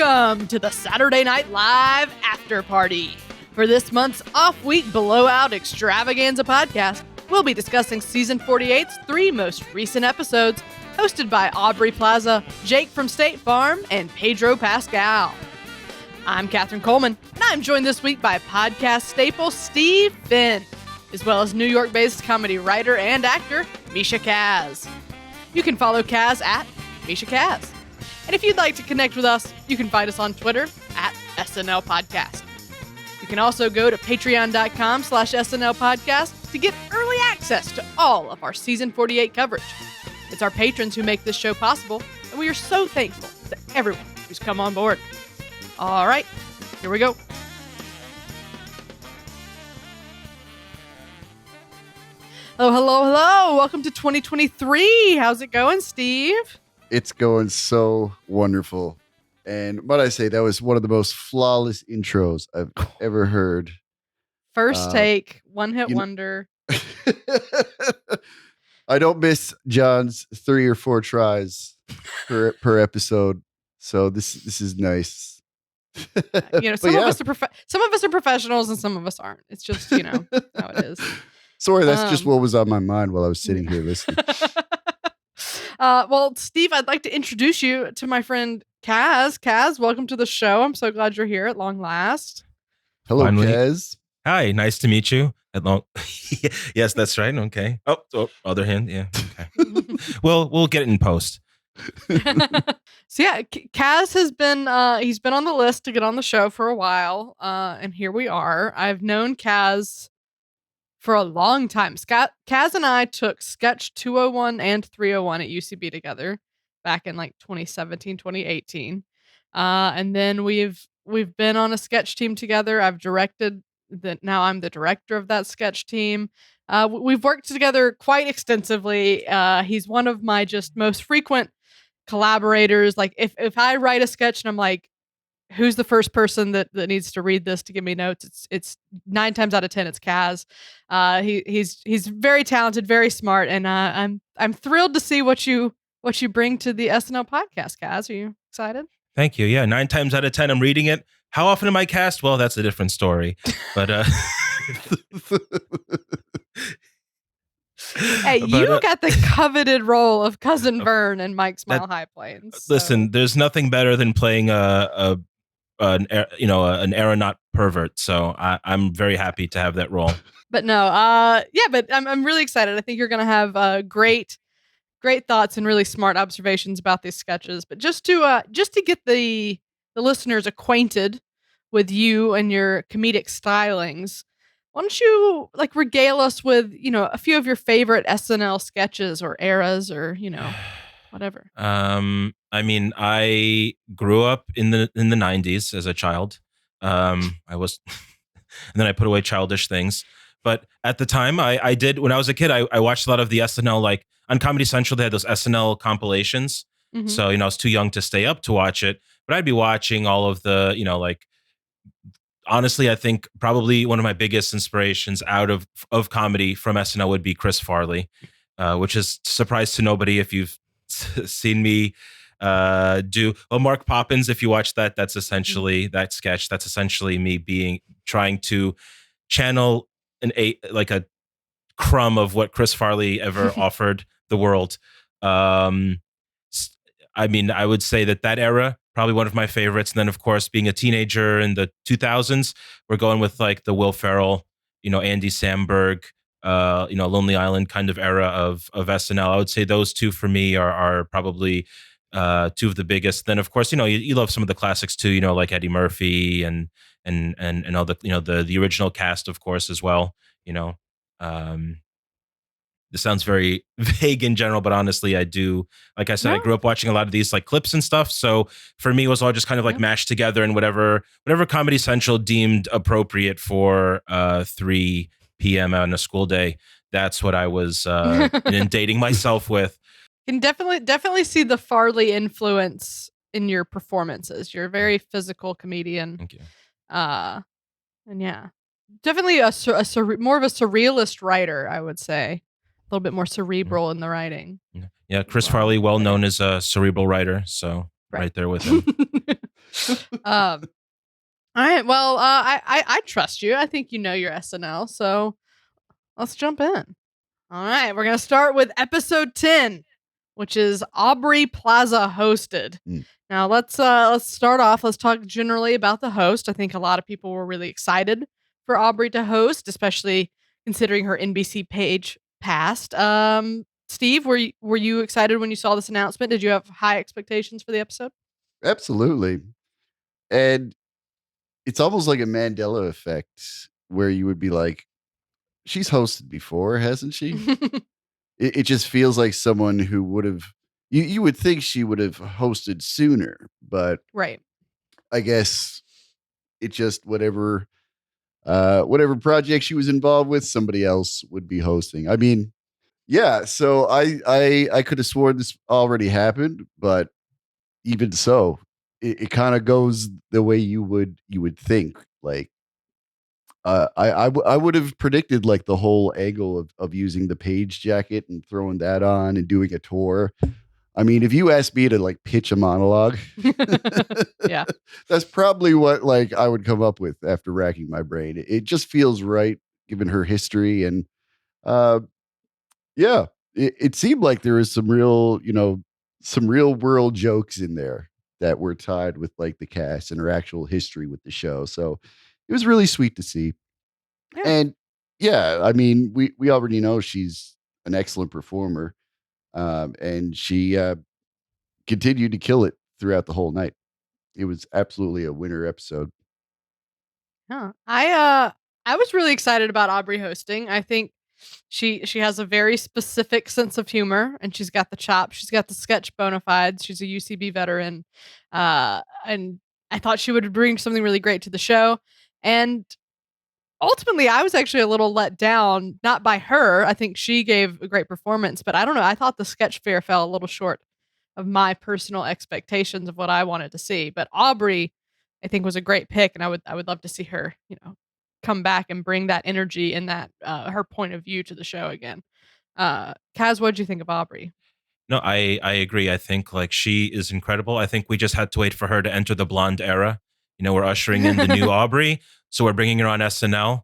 Welcome to the Saturday Night Live Afterparty. For this month's off-week blowout extravaganza podcast, we'll be discussing Season 48's 3 most recent episodes, hosted by Aubrey Plaza, Jake from State Farm, and Pedro Pascal. I'm Katherine Coleman, and I'm joined this week by podcast staple Steve Finn, as well as New York-based comedy writer and actor Misha Kaz. You can follow Kaz at Misha Kaz. And if you'd like to connect with us, you can find us on Twitter at SNL Podcast. You can also go to patreon.com/SNL Podcast to get early access to all of our Season 48 coverage. It's our patrons who make this show possible, and we are so thankful to everyone who's come on board. All right, here we go. Hello. Welcome to 2023. How's it going, Steve? It's going so wonderful. And what I say, that was one of the most flawless intros I've ever heard. First take, one-hit wonder. I don't miss John's 3 or 4 tries per episode. So this is nice. Some of us are professionals and some of us aren't. It's just, how it is. Sorry, that's just what was on my mind while I was sitting here listening. Well, Steve, I'd like to introduce you to my friend Kaz. Kaz, welcome to the show. I'm so glad you're here at long last. Hello, Finally. Kaz. Hi, nice to meet you. At long, yes, that's right. Okay. Oh, other hand, yeah. Okay. We'll get it in post. So yeah, Kaz has been he's been on the list to get on the show for a while, and here we are. I've known Kaz for a long time. Kaz and I took Sketch 201 and 301 at UCB together back in like 2017, 2018. And then we've been on a sketch team together. I've directed now I'm the director of that sketch team. We've worked together quite extensively. He's one of my just most frequent collaborators. Like if I write a sketch and I'm like, who's the first person that needs to read this to give me notes? It's 9 times out of 10 it's Kaz. He's very talented, very smart, and I'm thrilled to see what you bring to the SNL podcast, Kaz. Are you excited? Thank you. Yeah, 9 times out of 10 I'm reading it. How often am I cast? Well, that's a different story. But hey, you got the coveted role of Cousin Vern in Mike's Mile High Plains. So. Listen, there's nothing better than playing an aeronaut pervert. So I'm very happy to have that role. But no, but I'm really excited. I think you're going to have great thoughts and really smart observations about these sketches. But just to get the listeners acquainted with you and your comedic stylings, why don't you regale us with a few of your favorite SNL sketches or eras or whatever. I mean, I grew up in the 90s as a child. I was, and then I put away childish things. But at the time, I did when I was a kid. I watched a lot of the SNL, like on Comedy Central. They had those SNL compilations. Mm-hmm. So I was too young to stay up to watch it, but I'd be watching all of the honestly, I think probably one of my biggest inspirations out of comedy from SNL would be Chris Farley, which is a surprise to nobody if you've seen me do. Well, Mark Poppins, if you watch that, that's essentially that sketch. That's essentially me trying to channel a crumb of what Chris Farley ever offered the world. I mean, I would say that era, probably one of my favorites. And then, of course, being a teenager in the 2000s, we're going with like the Will Ferrell, Andy Samberg, Lonely Island kind of era of SNL. I would say those two for me are probably 2 of the biggest. Then, of course, you love some of the classics too, like Eddie Murphy and all the the original cast, of course, as well. This sounds very vague in general, but honestly, I do. Like I said, I grew up watching a lot of these like clips and stuff. So for me, it was all just kind of like mashed together and whatever Comedy Central deemed appropriate for 3 p.m. on a school day. That's what I was inundating myself with. Can definitely see the Farley influence in your performances. You're a very physical comedian. Thank you. And yeah, definitely more of a surrealist writer, I would say. A little bit more cerebral in the writing. Yeah, Chris Farley, well known as a cerebral writer, so right there with him. All right. Well, I trust you. I think you know your SNL. So let's jump in. All right. We're gonna start with episode 10, which is Aubrey Plaza hosted. Mm. Now let's start off. Let's talk generally about the host. I think a lot of people were really excited for Aubrey to host, especially considering her NBC page passed. Steve, were you excited when you saw this announcement? Did you have high expectations for the episode? Absolutely. And it's almost like a Mandela effect where you would be like, she's hosted before, hasn't she? It just feels like someone who would have, you would think she would have hosted sooner, but Right. I guess it just whatever project she was involved with, somebody else would be hosting. I mean, yeah, so I could have sworn this already happened, but even so, it kind of goes the way you would think. Like I would have predicted like the whole angle of using the page jacket and throwing that on and doing a tour. I mean, if you asked me to like pitch a monologue, Yeah. that's probably what like I would come up with after racking my brain. It just feels right given her history and uh yeah, it seemed like there was some real world jokes in there that were tied with like the cast and her actual history with the show. So it was really sweet to see. Yeah. And yeah, I mean, we already know she's an excellent performer, and she continued to kill it throughout the whole night. It was absolutely a winner episode. Huh. I was really excited about Aubrey hosting. I think she has a very specific sense of humor and she's got the chops. She's got the sketch bona fides. She's a UCB veteran. And I thought she would bring something really great to the show. And ultimately, I was actually a little let down, not by her. I think she gave a great performance, but I don't know. I thought the sketch fair fell a little short of my personal expectations of what I wanted to see. But Aubrey, I think, was a great pick, and I would love to see her, come back and bring that energy and that her point of view to the show again. Kaz, what did you think of Aubrey? No, I agree. I think like she is incredible. I think we just had to wait for her to enter the blonde era. We're ushering in the new Aubrey, so we're bringing her on SNL.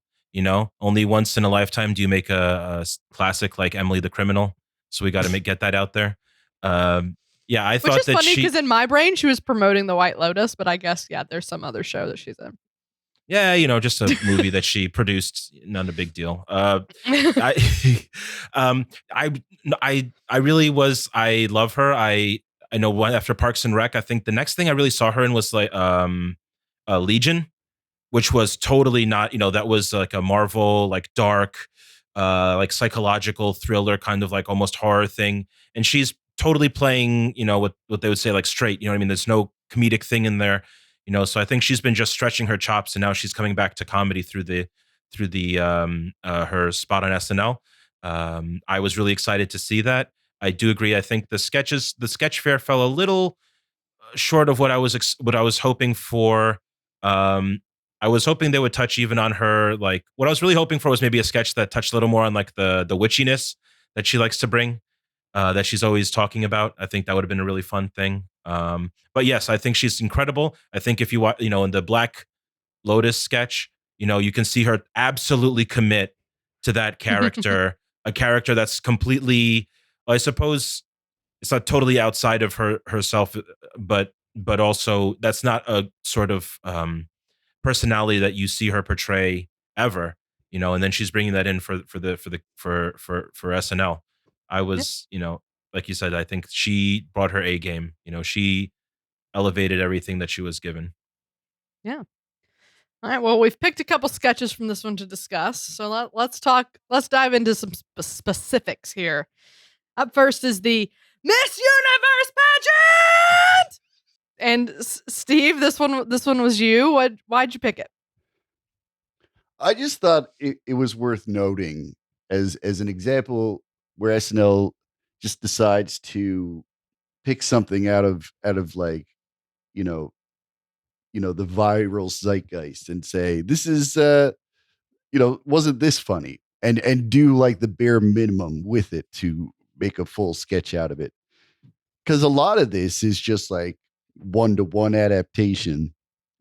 Only once in a lifetime do you make a classic like Emily the Criminal. So we got to get that out there. Yeah, I Which thought is that funny she. because in my brain she was promoting the White Lotus, but I guess there's some other show that she's in. Yeah, just a movie that she produced. Not a big deal. I, I, I really was. I love her. I know after Parks and Rec, I think the next thing I really saw her in was like Legion, which was totally not. That was like a Marvel, like dark, like psychological thriller, kind of like almost horror thing. And she's totally playing, what they would say like straight. You know what I mean? There's no comedic thing in there. So I think she's been just stretching her chops, and now she's coming back to comedy through the her spot on SNL. I was really excited to see that. I do agree. I think the sketch fair fell a little short of what I was hoping for. I was hoping they would touch even on her. Like what I was really hoping for was maybe a sketch that touched a little more on like the witchiness that she likes to bring, that she's always talking about. I think that would have been a really fun thing. But yes, I think she's incredible. I think if you watch, in the Black Lotus sketch, you can see her absolutely commit to that character, a character that's completely, I suppose, it's not totally outside of herself, but also that's not a sort of personality that you see her portray ever, and then she's bringing that in for SNL. I was, like you said, I think she brought her A game. She elevated everything that she was given. Yeah. All right. Well, we've picked a couple sketches from this one to discuss. So let's talk. Let's dive into some specifics here. Up first is the Miss Universe pageant. And Steve, this one was you. Why'd you pick it? I just thought it was worth noting as an example where SNL just decides to pick something out of like, you know, the viral zeitgeist and say, this is wasn't this funny? And do like the bare minimum with it to make a full sketch out of it. Because a lot of this is just like, one-to-one adaptation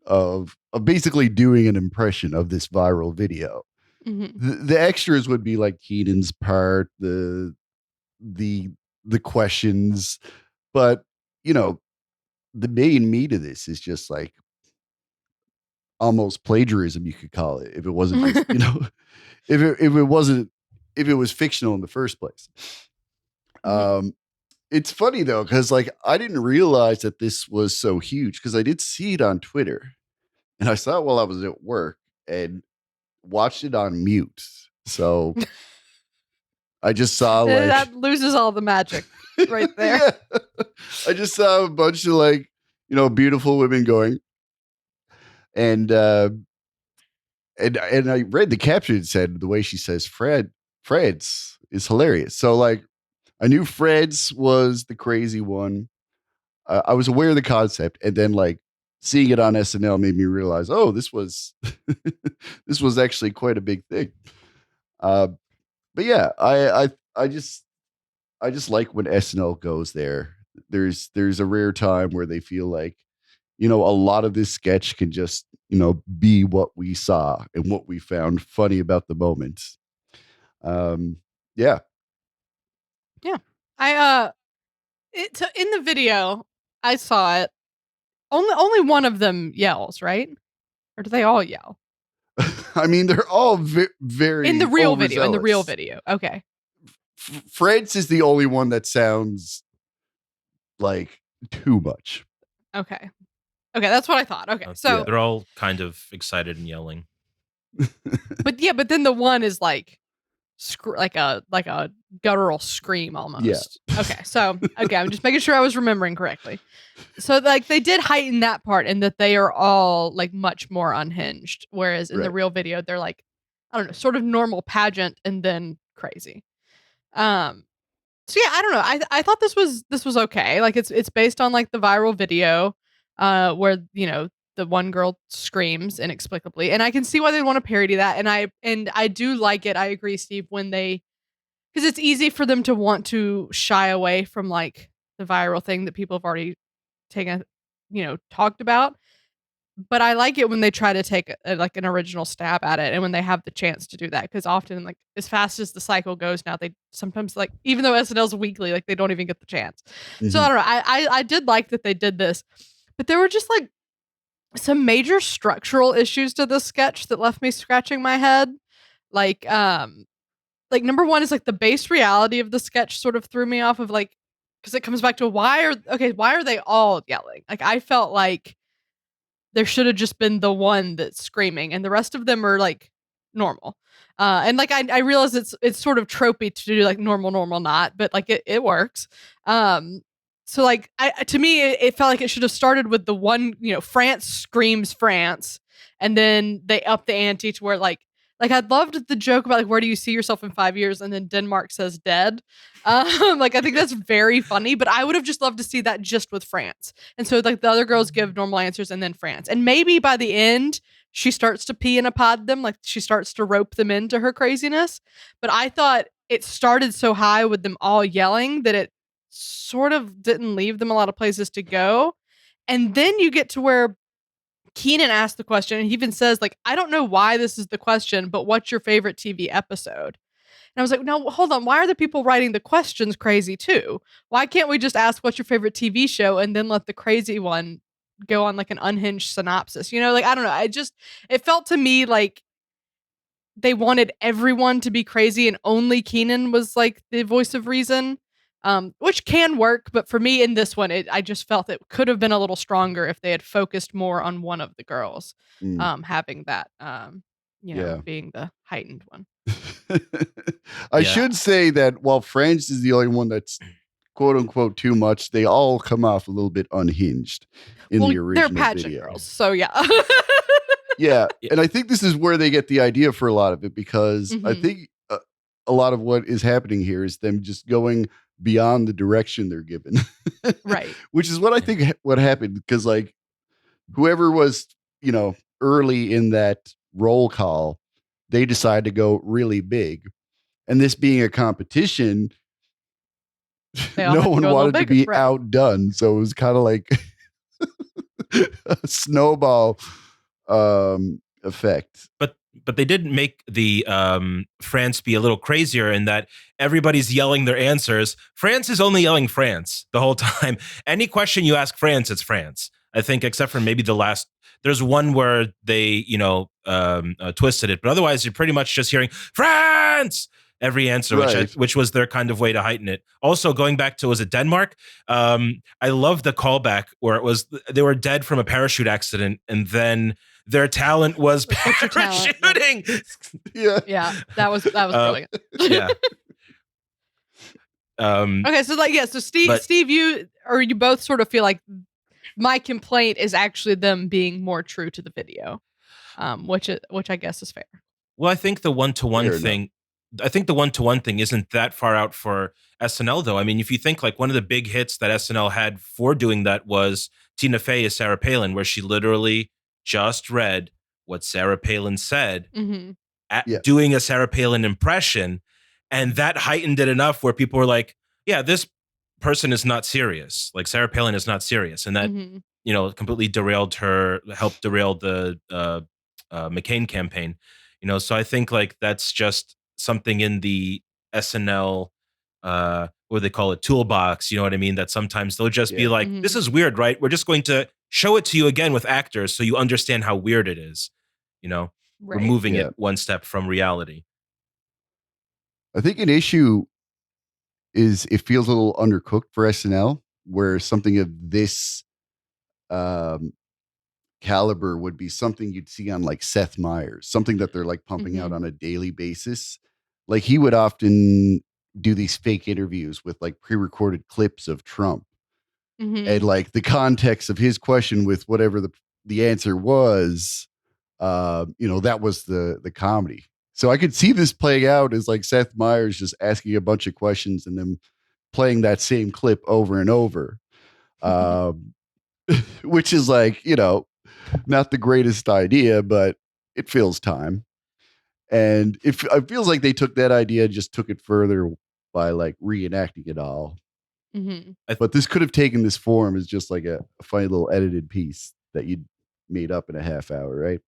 of basically doing an impression of this viral video. Mhm. The extras would be like Keenan's part, the questions, but you know, the main meat of this is just like almost plagiarism, you could call it, if it wasn't just, if it was fictional in the first place. Mhm. It's funny though, because like I didn't realize that this was so huge because I did see it on Twitter and I saw it while I was at work and watched it on mute. So I just saw like That loses all the magic right there. Yeah. I just saw a bunch of like, beautiful women going. And and I read the caption. It said the way she says Fred's is hilarious. So like I knew Fred's was the crazy one. I was aware of the concept, and then like seeing it on SNL made me realize, oh, this was this was actually quite a big thing. But yeah, I just like when SNL goes there. There's a rare time where they feel like, a lot of this sketch can just, be what we saw and what we found funny about the moment. Yeah. Yeah. So in the video, I saw it. Only one of them yells, right? Or do they all yell? I mean, they're all very In the real video. In the real overzealous. video. Okay. Fred's is the only one that sounds like too much. Okay. Okay, that's what I thought. Okay. So they're all kind of excited and yelling. but then the one is like like a guttural scream almost. Yeah. Okay. So okay, I'm just making sure I was remembering correctly. So like they did heighten that part in that they are all like much more unhinged, whereas in the Right. real video they're like, I don't know, sort of normal pageant and then crazy. So yeah, I don't know. I thought this was okay. Like it's based on like the viral video where, the one girl screams inexplicably. And I can see why they want to parody that. And I do like it. I agree, Steve, when they, because it's easy for them to want to shy away from like the viral thing that people have already taken, talked about. But I like it when they try to take like an original stab at it, and when they have the chance to do that, because often, like as fast as the cycle goes now, they sometimes, like, even though SNL's weekly, like they don't even get the chance. So I don't know. I did like that they did this, but there were just like some major structural issues to this sketch that left me scratching my head. Like number one is like the base reality of the sketch sort of threw me off of like, because it comes back to why are they all yelling? Like I felt like there should have just been the one that's screaming, and the rest of them are like normal. And like I realize it's sort of tropey to do like normal not, but like it works. So like to me it felt like it should have started with the one, France screams France, and then they up the ante to where like I loved the joke about like where do you see yourself in 5 years, and then Denmark says dead. Like I think that's very funny, but I would have just loved to see that just with France. And so like the other girls give normal answers and then France. And maybe by the end she starts to pee in a pod them, like she starts to rope them into her craziness. But I thought it started so high with them all yelling that it sort of didn't leave them a lot of places to go. And then you get to where Keenan asked the question, and he even says, like, I don't know why this is the question, but what's your favorite TV episode? And I was like, no, hold on. Why are the people writing the questions crazy too? Why can't we just ask what's your favorite TV show and then let the crazy one go on like an unhinged synopsis? Like, I don't know. It felt to me like they wanted everyone to be crazy and only Keenan was like the voice of reason. Which can work, but for me in this one, I just felt it could have been a little stronger if they had focused more on one of the girls, having that, Yeah. being the heightened one. I should say that while France is the only one that's quote unquote too much, they all come off a little bit unhinged in the original they're pageant video. girls, so yeah. Yeah, and I think this is where they get the idea for a lot of it, because I think a lot of what is happening here is them just going beyond the direction they're given. Right. Which is what I think what happened, because like whoever was, early in that roll call, they decided to go really big. And this being a competition, no one wanted to be outdone. So it was kind of like a snowball effect. But they did make the France be a little crazier in that everybody's yelling their answers. France is only yelling France the whole time. Any question you ask France, it's France. I think, except for maybe the last. There's one where they, twisted it, but otherwise you're pretty much just hearing France every answer, Right. which was their kind of way to heighten it. Also, going back to, was it Denmark? I love the callback where it was they were dead from a parachute accident, and then their talent was parachuting. Yeah, that was brilliant. Yeah. Okay, so Steve, you both sort of feel like my complaint is actually them being more true to the video, which I guess is fair. Well, I think the one-to-one thing. I think the one-to-one thing isn't that far out for SNL, though. I mean, if you think like one of the big hits that SNL had for doing that was Tina Fey as Sarah Palin, where she literally just read what Sarah Palin said, doing a Sarah Palin impression, and that heightened it enough where people were like, "Yeah, this person is not serious. Like Sarah Palin is not serious," and that completely helped derail the McCain campaign. So I think like that's just something in the SNL, what do they call it, toolbox, you know what I mean? That sometimes they'll just be like, this is weird, right? We're just going to show it to you again with actors so you understand how weird it is, removing it one step from reality. I think an issue is it feels a little undercooked for SNL, where something of this caliber would be something you'd see on like Seth Meyers, something that they're like pumping out on a daily basis. Like he would often do these fake interviews with like pre-recorded clips of Trump, and like the context of his question with whatever the answer was, that was the comedy. So I could see this playing out as like Seth Meyers just asking a bunch of questions and then playing that same clip over and over, which is like, not the greatest idea, but it fills time. And it feels like they took that idea, just took it further by like reenacting it all. But this could have taken this form as just like a funny little edited piece that you'd made up in a half hour, right?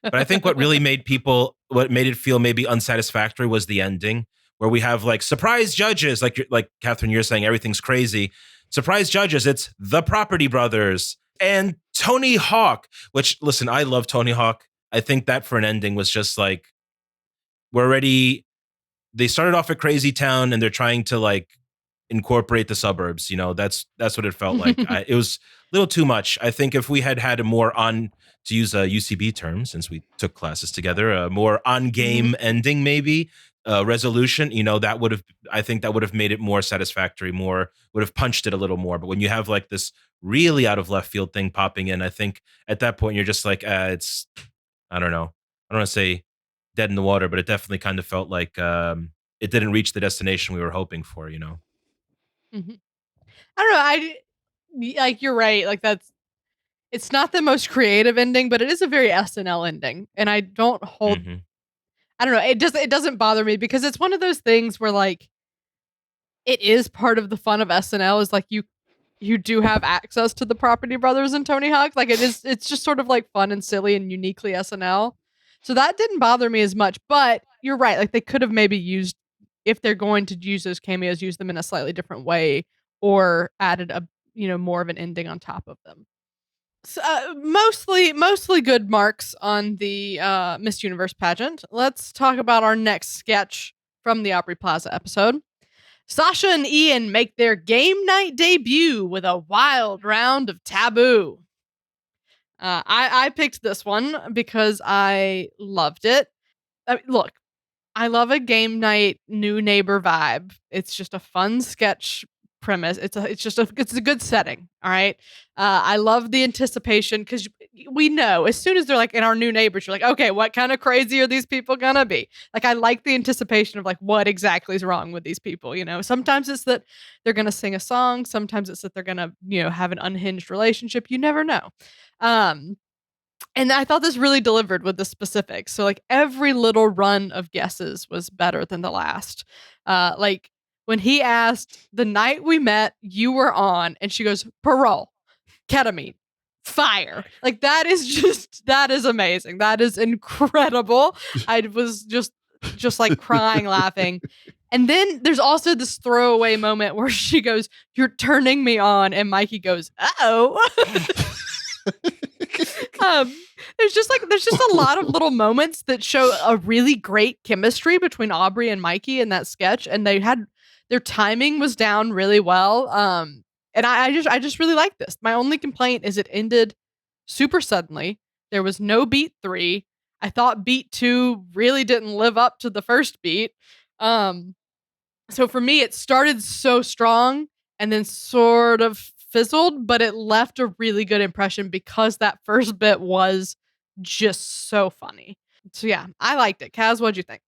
But I think what made it feel maybe unsatisfactory was the ending, where we have like surprise judges, like Katherine, you're saying everything's crazy. Surprise judges, it's the Property Brothers and Tony Hawk, which, listen, I love Tony Hawk. I think that for an ending was just like, they started off at Crazy Town and they're trying to like incorporate the suburbs. That's what it felt like. It was a little too much. I think if we had a more to use a UCB term, since we took classes together, a more on-game ending, maybe resolution, I think that would have made it more satisfactory, would have punched it a little more. But when you have like this really out of left field thing popping in, I think at that point you're just like, it's, I don't know. I don't want to say dead in the water, but it definitely kind of felt like it didn't reach the destination we were hoping for, I don't know. Like, you're right. Like it's not the most creative ending, but it is a very SNL ending. And I don't hold, I don't know. It doesn't bother me because it's one of those things where like, it is part of the fun of SNL is like you do have access to the Property Brothers and Tony Hawk. Like it's just sort of like fun and silly and uniquely SNL. So that didn't bother me as much, but you're right. Like they could have maybe used, if they're going to use those cameos, use them in a slightly different way or added more of an ending on top of them. So, mostly good marks on the Miss Universe pageant. Let's talk about our next sketch from the Aubrey Plaza episode. Sasha and Ian make their game night debut with a wild round of Taboo. I picked this one because I loved it. Look, I love a game night new neighbor vibe. It's just a fun sketch premise. It's a good setting. All right. I love the anticipation because we know as soon as they're like in our new neighbors, you're like, okay, what kind of crazy are these people gonna be? Like, I like the anticipation of like what exactly is wrong with these people. Sometimes it's that they're gonna sing a song. Sometimes it's that they're gonna have an unhinged relationship. You never know. And I thought this really delivered with the specifics. So like every little run of guesses was better than the last. Like when he asked, the night we met, you were on, and she goes, parole, ketamine, fire. Like that is amazing. That is incredible. I was just like crying, laughing. And then there's also this throwaway moment where she goes, "You're turning me on," and Mikey goes, "Oh." There's just a lot of little moments that show a really great chemistry between Aubrey and Mikey in that sketch, and their timing was down really well. And I just really like this. My only complaint is it ended super suddenly. There was no beat 3. I thought beat 2 really didn't live up to the first beat. So for me, it started so strong and then sort of fizzled, but it left a really good impression because that first bit was just so funny. So yeah, I liked it. Kaz, what'd you think?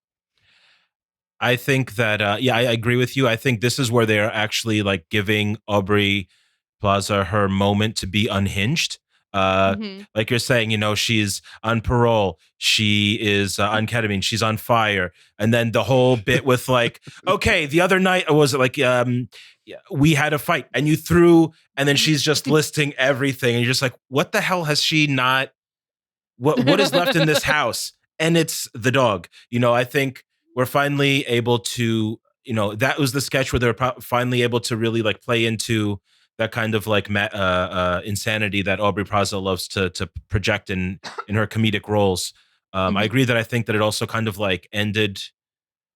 I think that I agree with you. I think this is where they're actually like giving Aubrey Plaza her moment to be unhinged. Like you're saying, she's on parole, she is on ketamine, she's on fire, and then the whole bit with like, okay, the other night was like, we had a fight, and you threw, and then she's just listing everything, and you're just like, what the hell has she not? What is left in this house? And it's the dog. I think we're finally able to, that was the sketch where they're finally able to really like play into that kind of like insanity that Aubrey Plaza loves to project in her comedic roles. I agree that I think that it also kind of like ended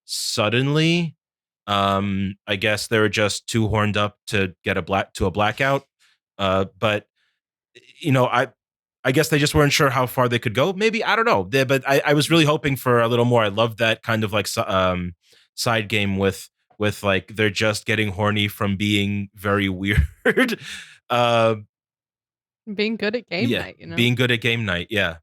suddenly. I guess they were just too horned up to get a blackout. But I guess they just weren't sure how far they could go. Maybe, I don't know. But I was really hoping for a little more. I love that kind of like side game with like they're just getting horny from being very weird. Being good at game night, Being good at game night, yeah.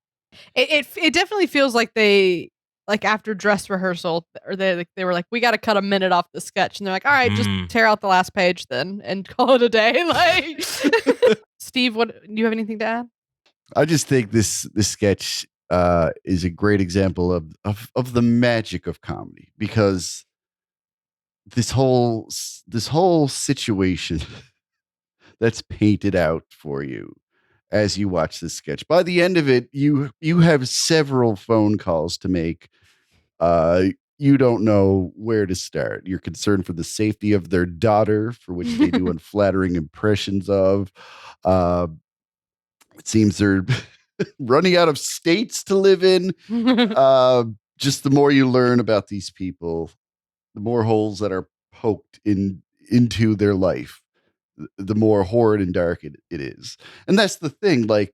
It definitely feels like they, like after dress rehearsal, or they were like, we got to cut a minute off the sketch, and they're like, all right, just tear out the last page then and call it a day. Like, Steve, do you have anything to add? I just think this sketch is a great example of the magic of comedy, because this whole situation that's painted out for you as you watch this sketch. By the end of it, you have several phone calls to make. You don't know where to start. You're concerned for the safety of their daughter, for which they do unflattering impressions of. It seems they're running out of states to live in. Just the more you learn about these people, the more holes that are poked into their life, the more horrid and dark it is. And that's the thing, like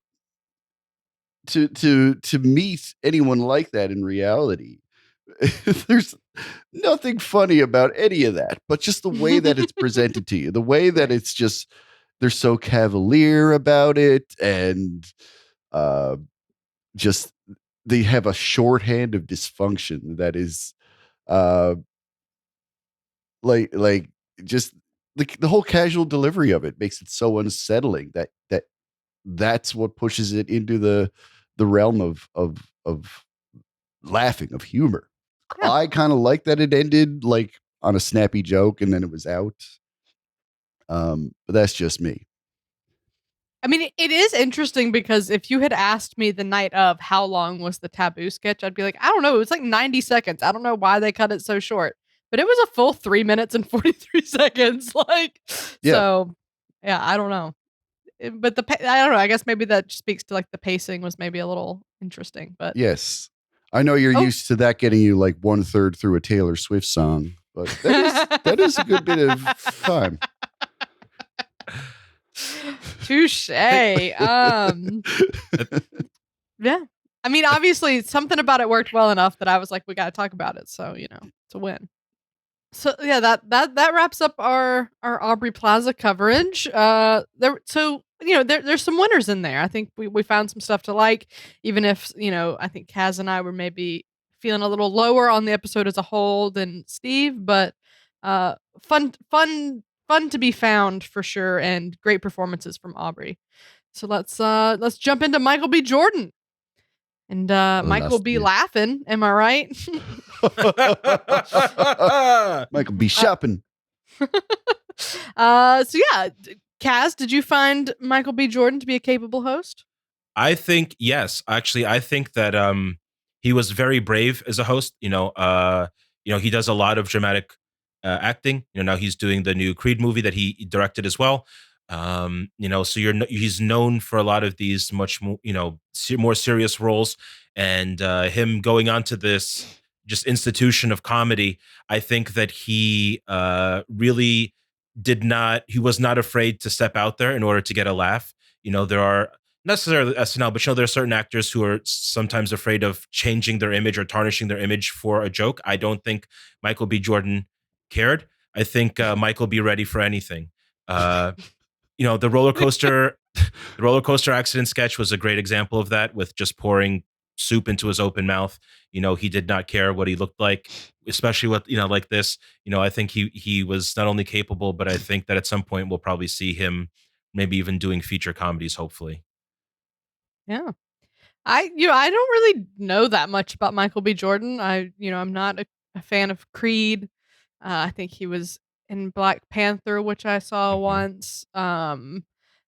to meet anyone like that in reality, there's nothing funny about any of that, but just the way that it's presented to you, the way that it's just, they're so cavalier about it, and just they have a shorthand of dysfunction that is like just the whole casual delivery of it makes it so unsettling that's what pushes it into the realm of laughing, of humor. Yeah. I kind of like that it ended like on a snappy joke and then it was out. But that's just me. I mean, it is interesting because if you had asked me the night of how long was the Taboo sketch, I'd be like, I don't know. It was like 90 seconds. I don't know why they cut it so short, but it was a full 3 minutes and 43 seconds. Like, yeah. So yeah, I don't know. But I don't know. I guess maybe that speaks to like the pacing was maybe a little interesting, but yes, I know you're used to that getting you like 1/3 through a Taylor Swift song, but that is a good bit of time. Touche. Yeah. I mean, obviously something about it worked well enough that I was like, we got to talk about it. So, it's a win. So yeah, that wraps up our Aubrey Plaza coverage. There's some winners in there. I think we found some stuff to like, even if, I think Kaz and I were maybe feeling a little lower on the episode as a whole than Steve, but fun to be found for sure, and great performances from Aubrey. So let's jump into Michael B. Jordan. And Michael B. laughing, am I right? Michael B. shopping. So yeah, Kaz, did you find Michael B. Jordan to be a capable host? I think yes. Actually, I think that he was very brave as a host. He does a lot of dramatic acting. Now he's doing the new Creed movie that he directed as well. So he's known for a lot of these much more, more serious roles, and him going on to this just institution of comedy. I think that he really he was not afraid to step out there in order to get a laugh. There are necessarily SNL, but there are certain actors who are sometimes afraid of changing their image or tarnishing their image for a joke. I don't think Michael B. Jordan cared. I think Michael be ready for anything. The roller coaster accident sketch was a great example of that, with just pouring soup into his open mouth. He did not care what he looked like, especially with like this. I think he was not only capable, but I think that at some point we'll probably see him maybe even doing feature comedies, hopefully. Yeah. I don't really know that much about Michael B. Jordan. I'm not a fan of Creed. I think he was in Black Panther, which I saw once. But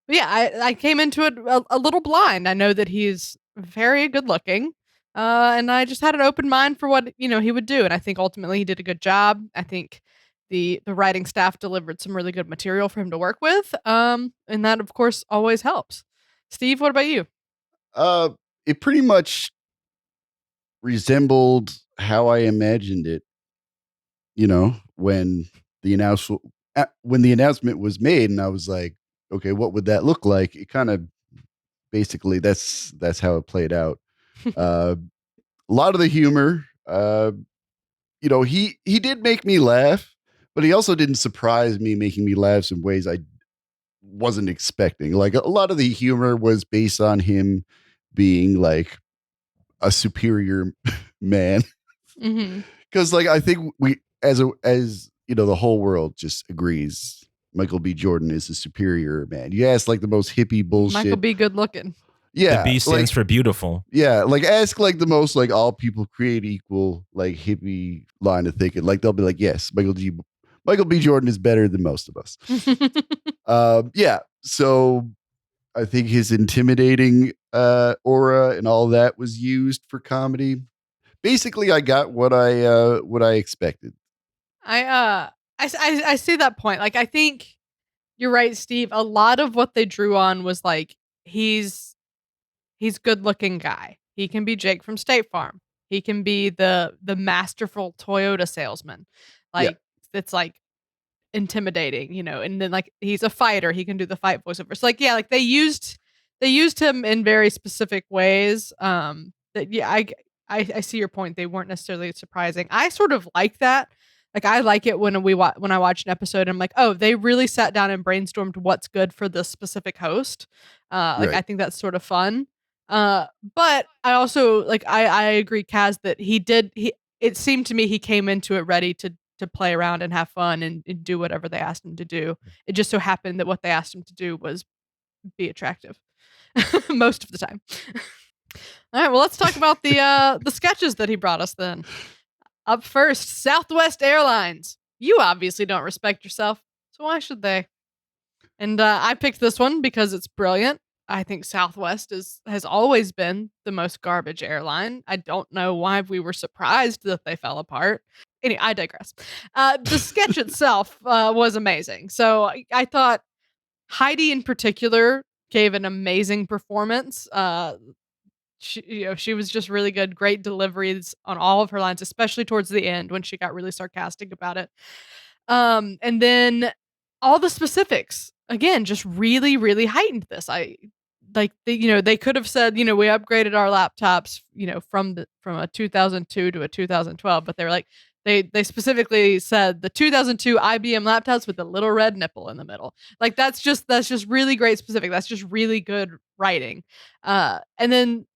yeah, I came into it a little blind. I know that he's very good looking. And I just had an open mind for what, he would do. And I think ultimately he did a good job. I think the writing staff delivered some really good material for him to work with. And that of course always helps. Steve, what about you? It pretty much resembled how I imagined it. When the announcement was made, and I was like, okay, what would that look like? It kind of basically that's how it played out. A lot of the humor, he did make me laugh, but he also didn't surprise me, making me laugh in ways I wasn't expecting. Like, a lot of the humor was based on him being like a superior man. Because like, I think we as the whole world just agrees Michael B. Jordan is a superior man. You ask like the most hippie bullshit. Michael B. good looking. Yeah. The B stands for beautiful. Yeah. Like, ask like the most like all people create equal like hippie line of thinking. Like, they'll be like, yes, Michael B. Jordan is better than most of us. Yeah. So I think his intimidating aura and all that was used for comedy. Basically, I got what I expected. I see that point. Like, I think you're right, Steve. A lot of what they drew on was like he's good looking guy. He can be Jake from State Farm. He can be the masterful Toyota salesman. Like, it's like intimidating, and then like he's a fighter. He can do the fight voiceover. So like, yeah, like they used him in very specific ways. That yeah, I see your point. They weren't necessarily surprising. I sort of like that. Like, I like it when when I watch an episode and I'm like, oh, they really sat down and brainstormed what's good for this specific host. Like, Right. I think that's sort of fun. But I also like I agree, Kaz, that it seemed to me he came into it ready to play around and have fun and do whatever they asked him to do. It just so happened that what they asked him to do was be attractive most of the time. All right, well, let's talk about the sketches that he brought us then. Up first, Southwest Airlines. You obviously don't respect yourself, so why should they? And I picked this one because it's brilliant. I think Southwest has always been the most garbage airline. I don't know why we were surprised that they fell apart. Anyway, I digress. The sketch itself was amazing. So I thought Heidi in particular gave an amazing performance. She was just really good. Great deliveries on all of her lines, especially towards the end when she got really sarcastic about it. And then all the specifics again just really, really heightened this. They could have said, we upgraded our laptops, from a 2002 to a 2012, but they were like, they specifically said the 2002 IBM laptops with the little red nipple in the middle. Like, that's just really great specific. That's just really good writing. And then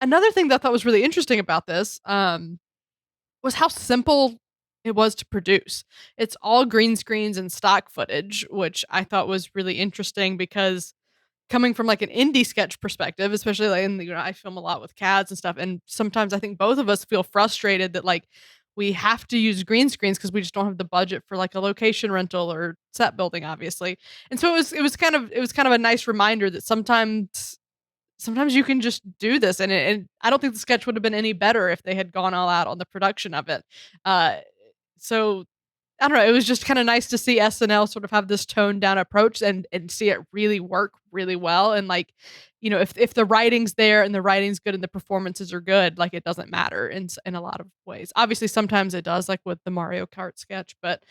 another thing that I thought was really interesting about this was how simple it was to produce. It's all green screens and stock footage, which I thought was really interesting because coming from like an indie sketch perspective, especially like I film a lot with Kaz and stuff, and sometimes I think both of us feel frustrated that like we have to use green screens because we just don't have the budget for like a location rental or set building, obviously. And so it was kind of a nice reminder that sometimes you can just do this, and I don't think the sketch would have been any better if they had gone all out on the production of it. So I don't know. It was just kind of nice to see SNL sort of have this toned down approach and see it really work really well. And like, if the writing's there and the writing's good and the performances are good, like it doesn't matter in a lot of ways. Obviously, sometimes it does, like with the Mario Kart sketch. But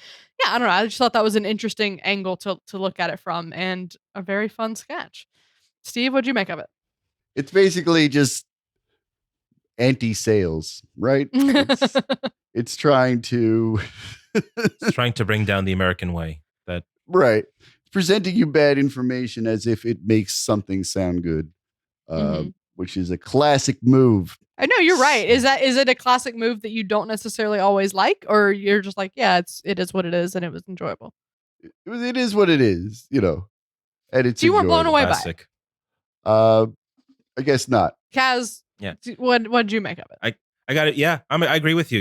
yeah, I don't know. I just thought that was an interesting angle to look at it from, and a very fun sketch. Steve, what'd you make of it? It's basically just anti-sales, right? It's trying to It's trying to bring down the American way. Right. It's presenting you bad information as if it makes something sound good, which is a classic move. I know, you're right. Is it a classic move that you don't necessarily always like, or you're just like, yeah, it is what it is, and it was enjoyable? It is what it is, and it's. So you weren't blown away Classic. by it. I guess not. Kaz, yeah. What'd you make of it? I got it. Yeah, I agree with you.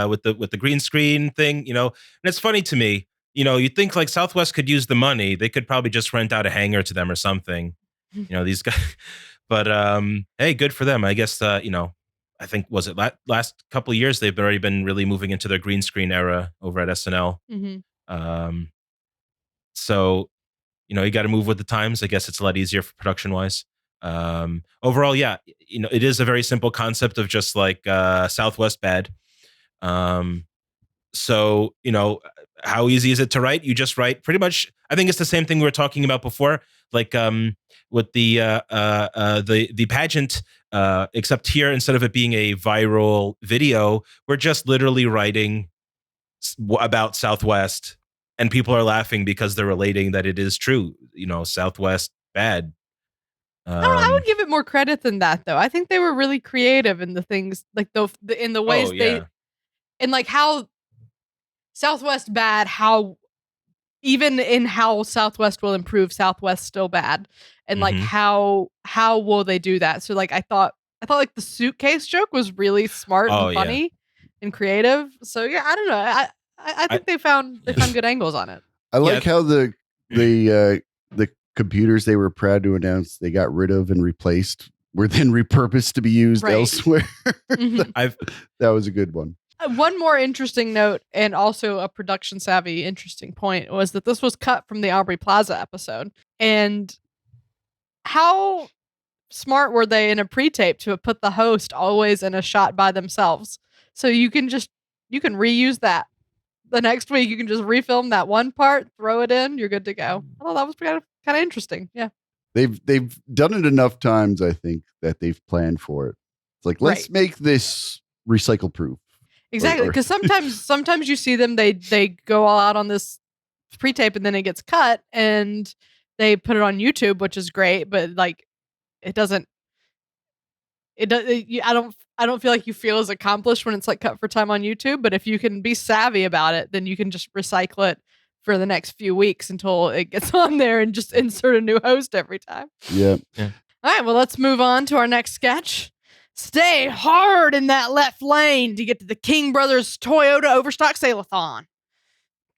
With the green screen thing. And it's funny to me. You'd think like Southwest could use the money. They could probably just rent out a hangar to them or something. These guys. But hey, good for them. I guess. I think was it last couple of years they've already been really moving into their green screen era over at SNL. So, you got to move with the times. I guess it's a lot easier for production wise. Overall, yeah, it is a very simple concept of just like Southwest bad. So, how easy is it to write? You just write pretty much. I think it's the same thing we were talking about before, like with the pageant. Except here, instead of it being a viral video, we're just literally writing about Southwest, and people are laughing because they're relating that it is true. Southwest bad. I would give it more credit than that, though. I think they were really creative in the things, like in the ways and like how Southwest bad, how even in how Southwest will improve, Southwest still bad, and like how will they do that? So like I thought like the suitcase joke was really smart and funny and creative. So yeah, I don't know. I think they found good angles on it. I like how the computers they were proud to announce they got rid of and replaced were then repurposed to be used elsewhere. That was a good one. One more interesting note, and also a production savvy interesting point, was that this was cut from the Aubrey Plaza episode. And how smart were they in a pre-tape to have put the host always in a shot by themselves? So you can reuse that. The next week you can just refilm that one part, throw it in, you're good to go. Oh, that was kind of interesting. Yeah. They've done it enough times, I think, that they've planned for it. It's like, let's make this recycle proof. Exactly. Because sometimes you see them, they go all out on this pre-tape and then it gets cut and they put it on YouTube, which is great, but like I don't feel like you feel as accomplished when it's like cut for time on YouTube. But if you can be savvy about it, then you can just recycle it for the next few weeks until it gets on there and just insert a new host every time. Yeah. All right, well, let's move on to our next sketch. Stay hard in that left lane to get to the King Brothers Toyota Overstock Sale-a-thon.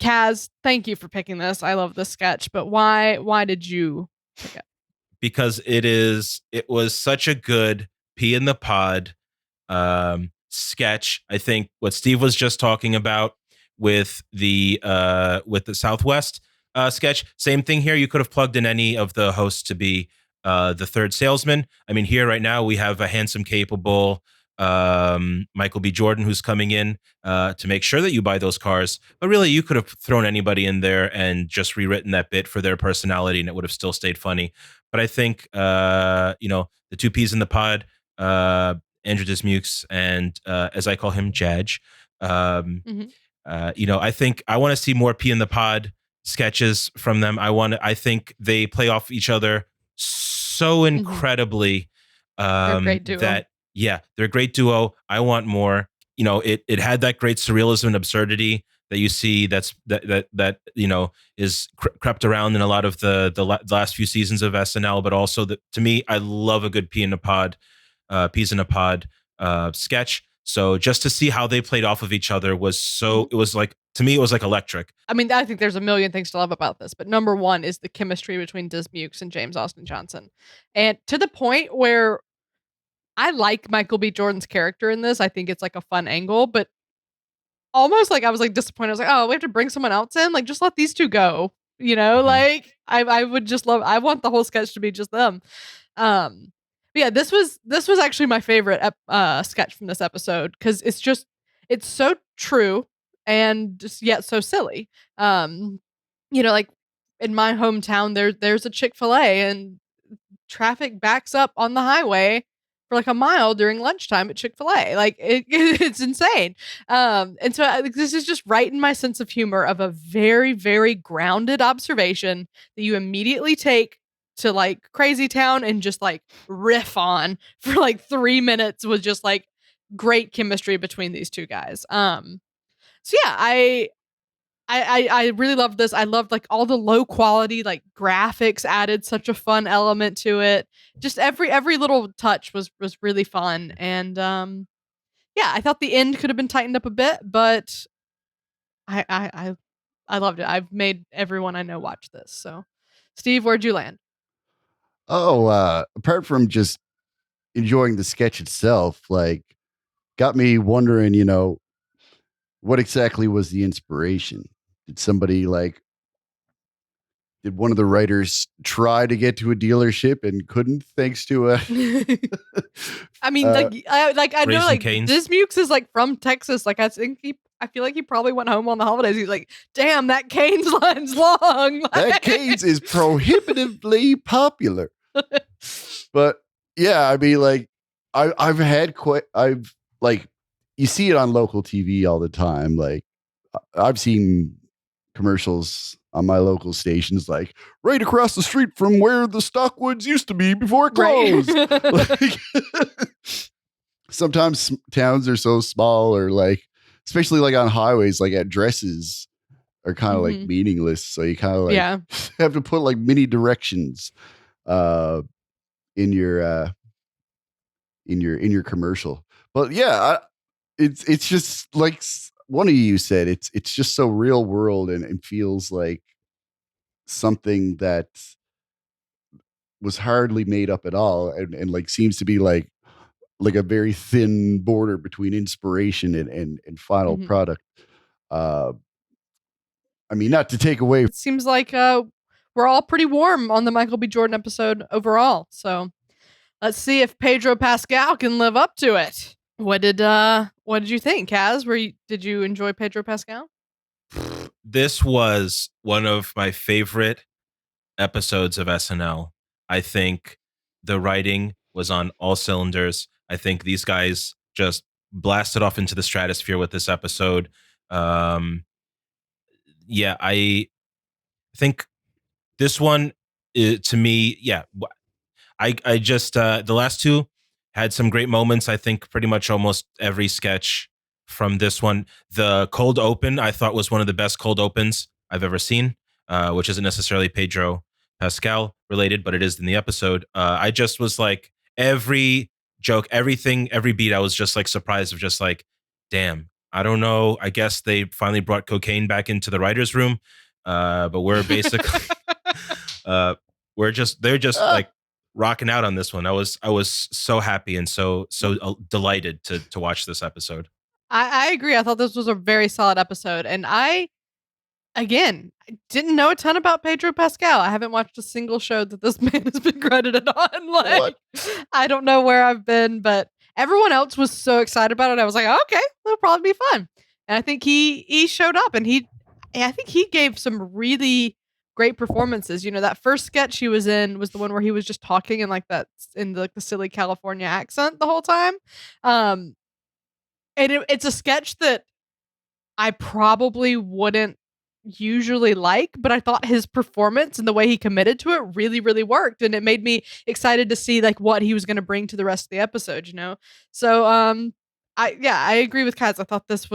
Kaz, thank you for picking this. I love this sketch, but why did you pick it? Because it was such a good pea in the pod sketch. I think what Steve was just talking about with the Southwest sketch, same thing here. You could have plugged in any of the hosts to be the third salesman. I mean, here right now we have a handsome, capable Michael B. Jordan who's coming in to make sure that you buy those cars. But really, you could have thrown anybody in there and just rewritten that bit for their personality, and it would have still stayed funny. But I think the two peas in the pod, Andrew Dismukes and as I call him, Jadge. I think I want to see more pea in the pod sketches from them. I think they play off each other so incredibly. They're a great duo. They're a great duo. I want more. It had that great surrealism and absurdity that you see that is crept around in a lot of the last few seasons of SNL, but also to me, I love a good peas in a pod sketch. So just to see how they played off of each other was it was like, to me, it was like electric. I mean, I think there's a million things to love about this, but number one is the chemistry between Dismukes and James Austin Johnson. And to the point where I like Michael B. Jordan's character in this. I think it's like a fun angle, but almost like I was like disappointed. I was like, oh, we have to bring someone else in. Like, just let these two go. You know, like I would just love. I want the whole sketch to be just them. But yeah, this was actually my favorite sketch from this episode because it's so true and just yet so silly. You know, like in my hometown, there's a Chick-fil-A and traffic backs up on the highway for like a mile during lunchtime at Chick-fil-A. Like it's insane. And so this is just right in my sense of humor of a very, very grounded observation that you immediately take to like Crazy Town and just like riff on for like 3 minutes with just like great chemistry between these two guys. So yeah, I really loved this. I loved like all the low quality like graphics added such a fun element to it. Just every little touch was really fun. And yeah, I thought the end could have been tightened up a bit, but I loved it. I've made everyone I know watch this. So Steve, where'd you land? Apart from just enjoying the sketch itself, like got me wondering, what exactly was the inspiration? Did one of the writers try to get to a dealership and couldn't thanks to a I mean, I know Raising like Cane's. Dismukes is like from Texas. Like I feel like he probably went home on the holidays. He's like, damn, that Cane's line's long. that Cane's is prohibitively popular. But yeah, I mean, like I've like you see it on local TV all the time. Like I've seen commercials on my local stations, like right across the street from where the Stockwoods used to be before it closed. Right. Like, sometimes towns are so small, or like, especially like on highways, like addresses are kind of like meaningless. So you kind of like have to put like mini directions in your commercial. But yeah, it's just like one of you said, it's just so real world and feels like something that was hardly made up at all, and like seems to be like a very thin border between inspiration and final product. I mean, not to take away. It seems like we're all pretty warm on the Michael B. Jordan episode overall. So let's see if Pedro Pascal can live up to it. What did you think, Kaz? Did you enjoy Pedro Pascal? This was one of my favorite episodes of SNL. I think the writing was on all cylinders. I think these guys just blasted off into the stratosphere with this episode. Yeah, I think this one, to me, yeah, I just the last two had some great moments. I think pretty much almost every sketch from this one. The cold open I thought was one of the best cold opens I've ever seen, which isn't necessarily Pedro Pascal related, but it is in the episode. I just was like, every joke, everything, every beat, I was just like surprised of just like, damn, I don't know. I guess they finally brought cocaine back into the writer's room. But we're basically, they're just like rocking out on this one. I was so happy and so delighted to watch this episode. I agree. I thought this was a very solid episode, and I didn't know a ton about Pedro Pascal. I haven't watched a single show that this man has been credited on. Like, what? I don't know where I've been, but everyone else was so excited about it. I was like, okay, it'll probably be fun. And I think he showed up, and I think he gave some really great performances. You know, that first sketch he was in was the one where he was just talking in like that in the silly California accent the whole time. And it's a sketch that I probably wouldn't usually like, but I thought his performance and the way he committed to it really, really worked, and it made me excited to see like what he was going to bring to the rest of the episode. You know, so I agree with Kaz. I thought this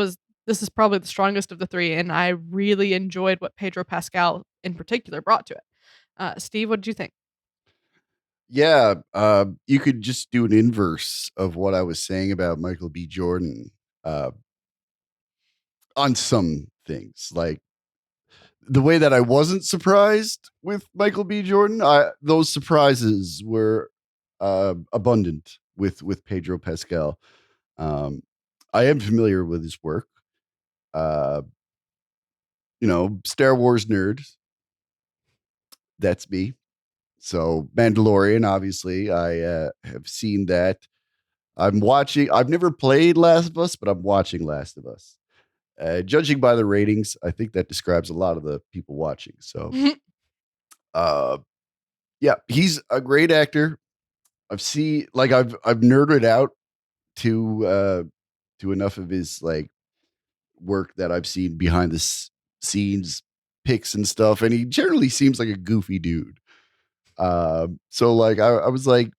is probably the strongest of the three, and I really enjoyed what Pedro Pascal in particular brought to it. Steve, what did you think? Yeah, you could just do an inverse of what I was saying about Michael B. Jordan uh, on some things. Like the way that I wasn't surprised with Michael B. Jordan, those surprises were abundant with Pedro Pascal. Um, I am familiar with his work. Uh, Star Wars nerd. That's me. So Mandalorian, obviously, I have seen that. I'm watching. I've never played Last of Us, but I'm watching Last of Us. Judging by the ratings, I think that describes a lot of the people watching. So, uh, yeah, he's a great actor. I've nerded out to enough of his like work that I've seen behind the scenes pics and stuff, and he generally seems like a goofy dude. So like I was like,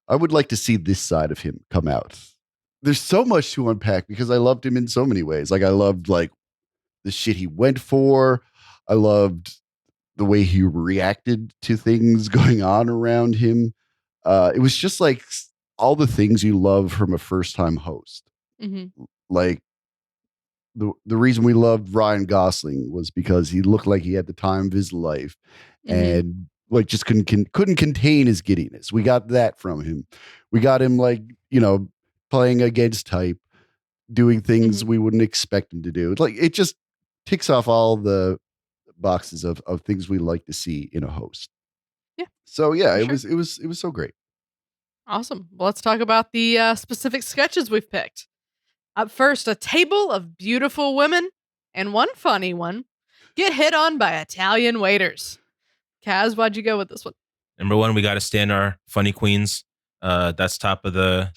I would like to see this side of him come out. There's so much to unpack because I loved him in so many ways. Like I loved like the shit he went for. I loved the way he reacted to things going on around him. It was just like all the things you love from a first time host. Mm-hmm. Like the reason we loved Ryan Gosling was because he looked like he had the time of his life, and like just couldn't contain his giddiness. We got that from him. We got him like playing against type, doing things we wouldn't expect him to do. Like it just ticks off all the boxes of things we like to see in a host. Yeah. So yeah, For it was so great. Awesome. Well, let's talk about the specific sketches we've picked. Up first, a table of beautiful women and one funny one get hit on by Italian waiters. Kaz, why'd you go with this one? Number one, we got to stand our funny queens. That's top of the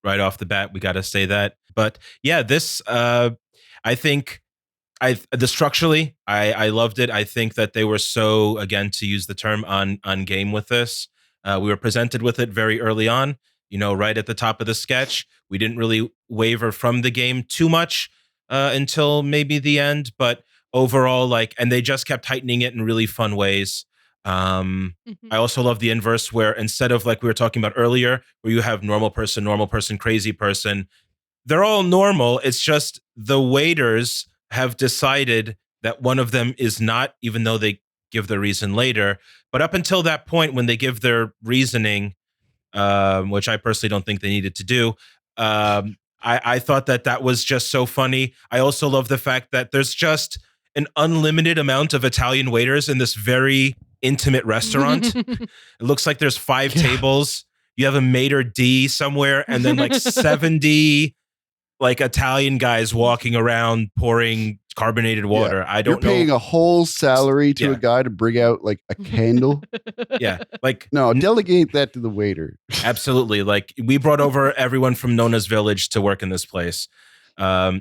right off the bat. We got to say that. But yeah, this I think structurally I loved it. I think that they were so, again, to use the term, on game with this. We were presented with it very early on. Right at the top of the sketch. We didn't really waver from the game too much until maybe the end, but overall, and they just kept tightening it in really fun ways. I also love the inverse, where instead of like we were talking about earlier, where you have normal person, crazy person, they're all normal. It's just the waiters have decided that one of them is not, even though they give the reason later. But up until that point, when they give their reasoning, which I personally don't think they needed to do, I thought that was just so funny. I also love the fact that there's just an unlimited amount of Italian waiters in this very intimate restaurant. It looks like there's 5 tables. You have a maitre d' somewhere, and then like 70 like Italian guys walking around pouring carbonated water. Yeah. I don't know. You're paying a whole salary to a guy to bring out like a candle. Yeah. Like, no, delegate that to the waiter. Absolutely. Like, we brought over everyone from Nona's Village to work in this place. That's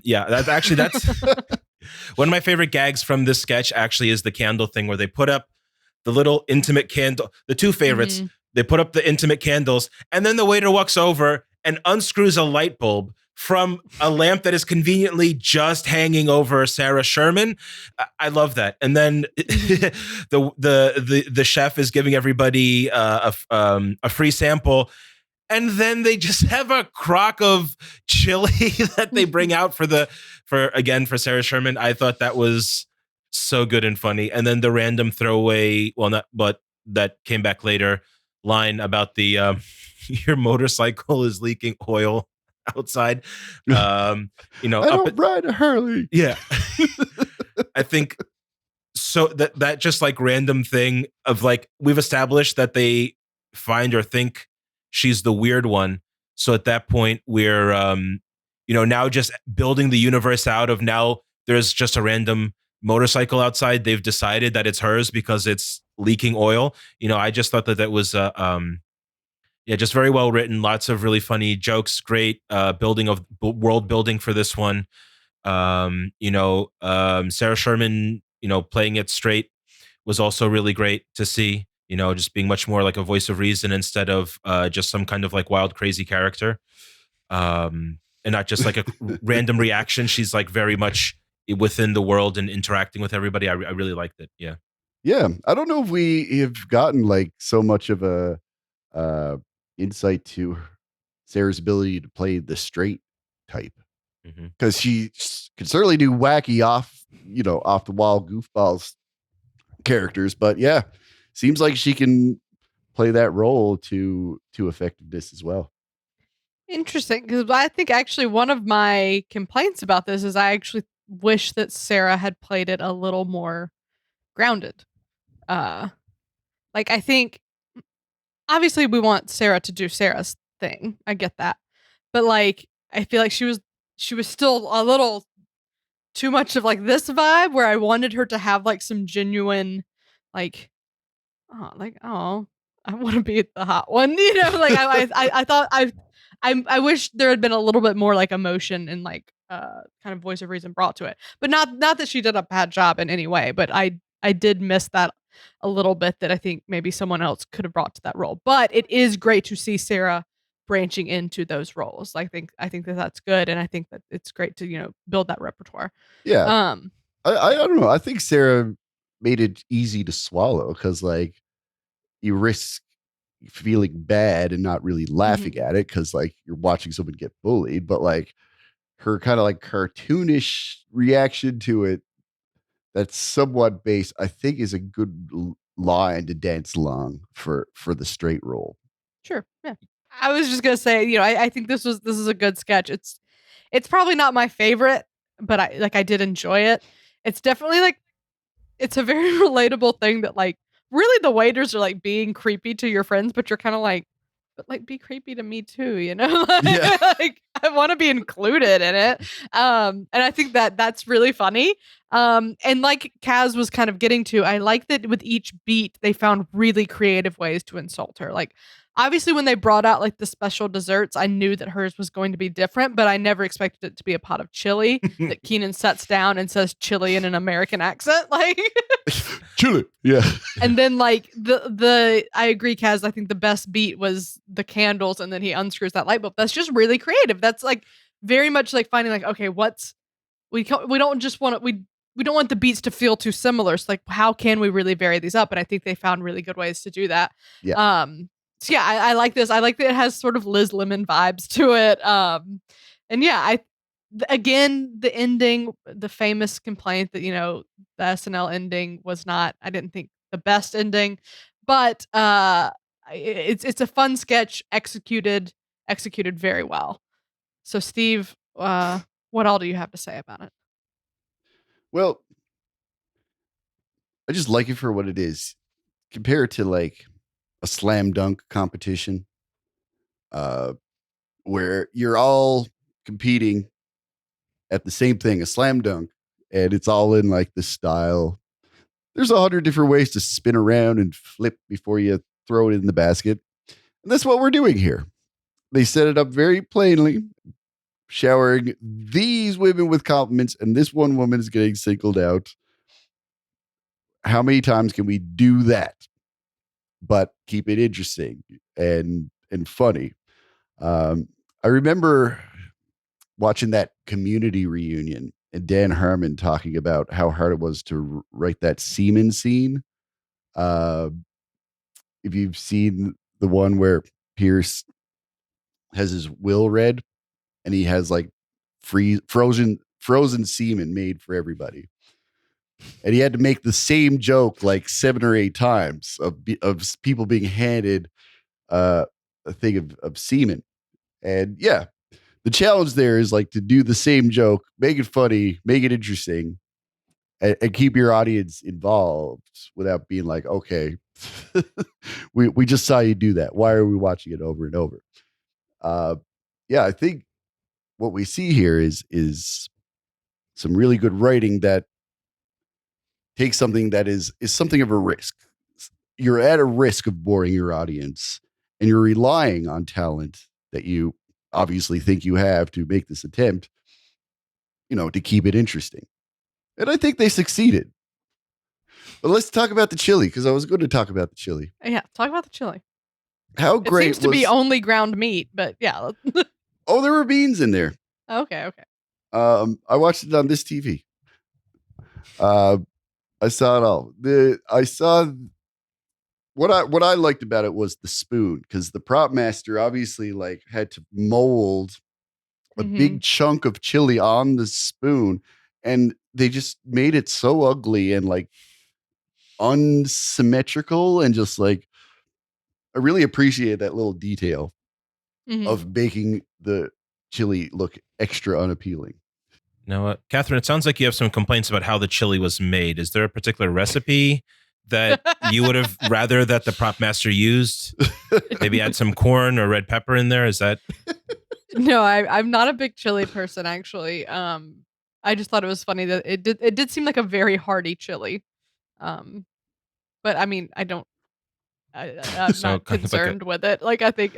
one of my favorite gags from this sketch actually is the candle thing, where they put up the little intimate candle, the two favorites. They put up the intimate candles, and then the waiter walks over and unscrews a light bulb from a lamp that is conveniently just hanging over Sarah Sherman. I love that. And then the chef is giving everybody a free sample, and then they just have a crock of chili that they bring out for Sarah Sherman. I thought that was so good and funny. And then the random throwaway, that came back later, line about the your motorcycle is leaking oil outside. I don't ride a Harley. Yeah. I think so that just like random thing of like, we've established that they find or think she's the weird one. So at that point, we're now just building the universe out of, now there's just a random motorcycle outside. They've decided that it's hers because it's leaking oil. I just thought that was just very well written. Lots of really funny jokes. Great building of world building for this one. Sarah Sherman, playing it straight was also really great to see. Just being much more like a voice of reason instead of just some kind of like wild, crazy character, and not just like a random reaction. She's like very much within the world and interacting with everybody. I really liked it. Yeah. Yeah, I don't know if we have gotten like so much of a uh, insight to Sarah's ability to play the straight type because she can certainly do wacky off the wall goofballs characters, but yeah, seems like she can play that role to effectiveness as well. Interesting, because I think actually one of my complaints about this is I actually wish that Sarah had played it a little more grounded. Uh, like I think obviously we want Sarah to do Sarah's thing. I get that. But like I feel like she was still a little too much of like this vibe where I wanted her to have like some genuine like oh I want to be the hot one, like I thought I wish there had been a little bit more like emotion and like kind of voice of reason brought to it. But not that she did a bad job in any way, but I did miss that a little bit that I think maybe someone else could have brought to that role. But it is great to see Sarah branching into those roles. I think that that's good, and I think that it's great to build that repertoire. Yeah, Um, I don't know. I think Sarah made it easy to swallow because like you risk feeling bad and not really laughing at it because like you're watching someone get bullied, but like her kind of like cartoonish reaction to it that's somewhat based, I think, is a good line to dance along for the straight role. Sure. Yeah. I was just gonna say, I think this is a good sketch. It's probably not my favorite, but I did enjoy it. It's definitely like it's a very relatable thing that like really the waiters are like being creepy to your friends, but you're kind of like, but like be creepy to me too, Yeah. like I want to be included in it. And I think that that's really funny. And like Kaz was kind of getting to, I like that with each beat they found really creative ways to insult her. Like obviously when they brought out like the special desserts, I knew that hers was going to be different, but I never expected it to be a pot of chili that Keenan sets down and says chili in an American accent. Like Chili. Yeah. and then like the I agree, Kaz. I think the best beat was the candles, and then he unscrews that light bulb. That's just really creative. That's like very much like finding like, okay, we don't just want to we don't want the beats to feel too similar. So like, how can we really vary these up? And I think they found really good ways to do that. Yeah. So yeah, I like this. I like that it has sort of Liz Lemon vibes to it. And yeah, again, the ending, the famous complaint that the SNL ending was not, I didn't think, the best ending, but it's a fun sketch executed very well. So Steve, what all do you have to say about it? Well, I just like it for what it is. Compared to like a slam dunk competition, uh, where you're all competing at the same thing, a slam dunk, and it's all in like the style. There's 100 different ways to spin around and flip before you throw it in the basket. And that's what we're doing here. They set it up very plainly, showering these women with compliments, and this one woman is getting singled out. How many times can we do that? But keep it interesting and funny. I remember watching that Community reunion and Dan Harmon talking about how hard it was to write that semen scene. Uh, if you've seen the one where Pierce has his will read and he has like frozen semen made for everybody, and he had to make the same joke like 7 or 8 times of people being handed a thing of semen. And yeah, the challenge there is like to do the same joke, make it funny, make it interesting, and keep your audience involved without being like, okay, we just saw you do that. Why are we watching it over and over? Uh, yeah, I think what we see here is some really good writing that takes something that is something of a risk. You're at a risk of boring your audience, and you're relying on talent that you obviously think you have to make this attempt, to keep it interesting. And I think they succeeded. But let's talk about the chili, because I was going to talk about the chili. Yeah, talk about the chili. How It great seems to be only ground meat, but yeah. Oh, there were beans in there. Okay. I watched it on this TV. I I saw it all. I saw what I liked about it was the spoon, because the prop master obviously like had to mold a big chunk of chili on the spoon, and they just made it so ugly and like unsymmetrical, and just like I really appreciate that little detail of making the chili look extra unappealing. You know what, Catherine? It sounds like you have some complaints about how the chili was made. Is there a particular recipe that you would have rather that the prop master used? Maybe add some corn or red pepper in there. Is that? No, I'm not a big chili person, actually. I just thought it was funny that it did seem like a very hearty chili. But I mean, I'm So not kind of like concerned with it. Like I think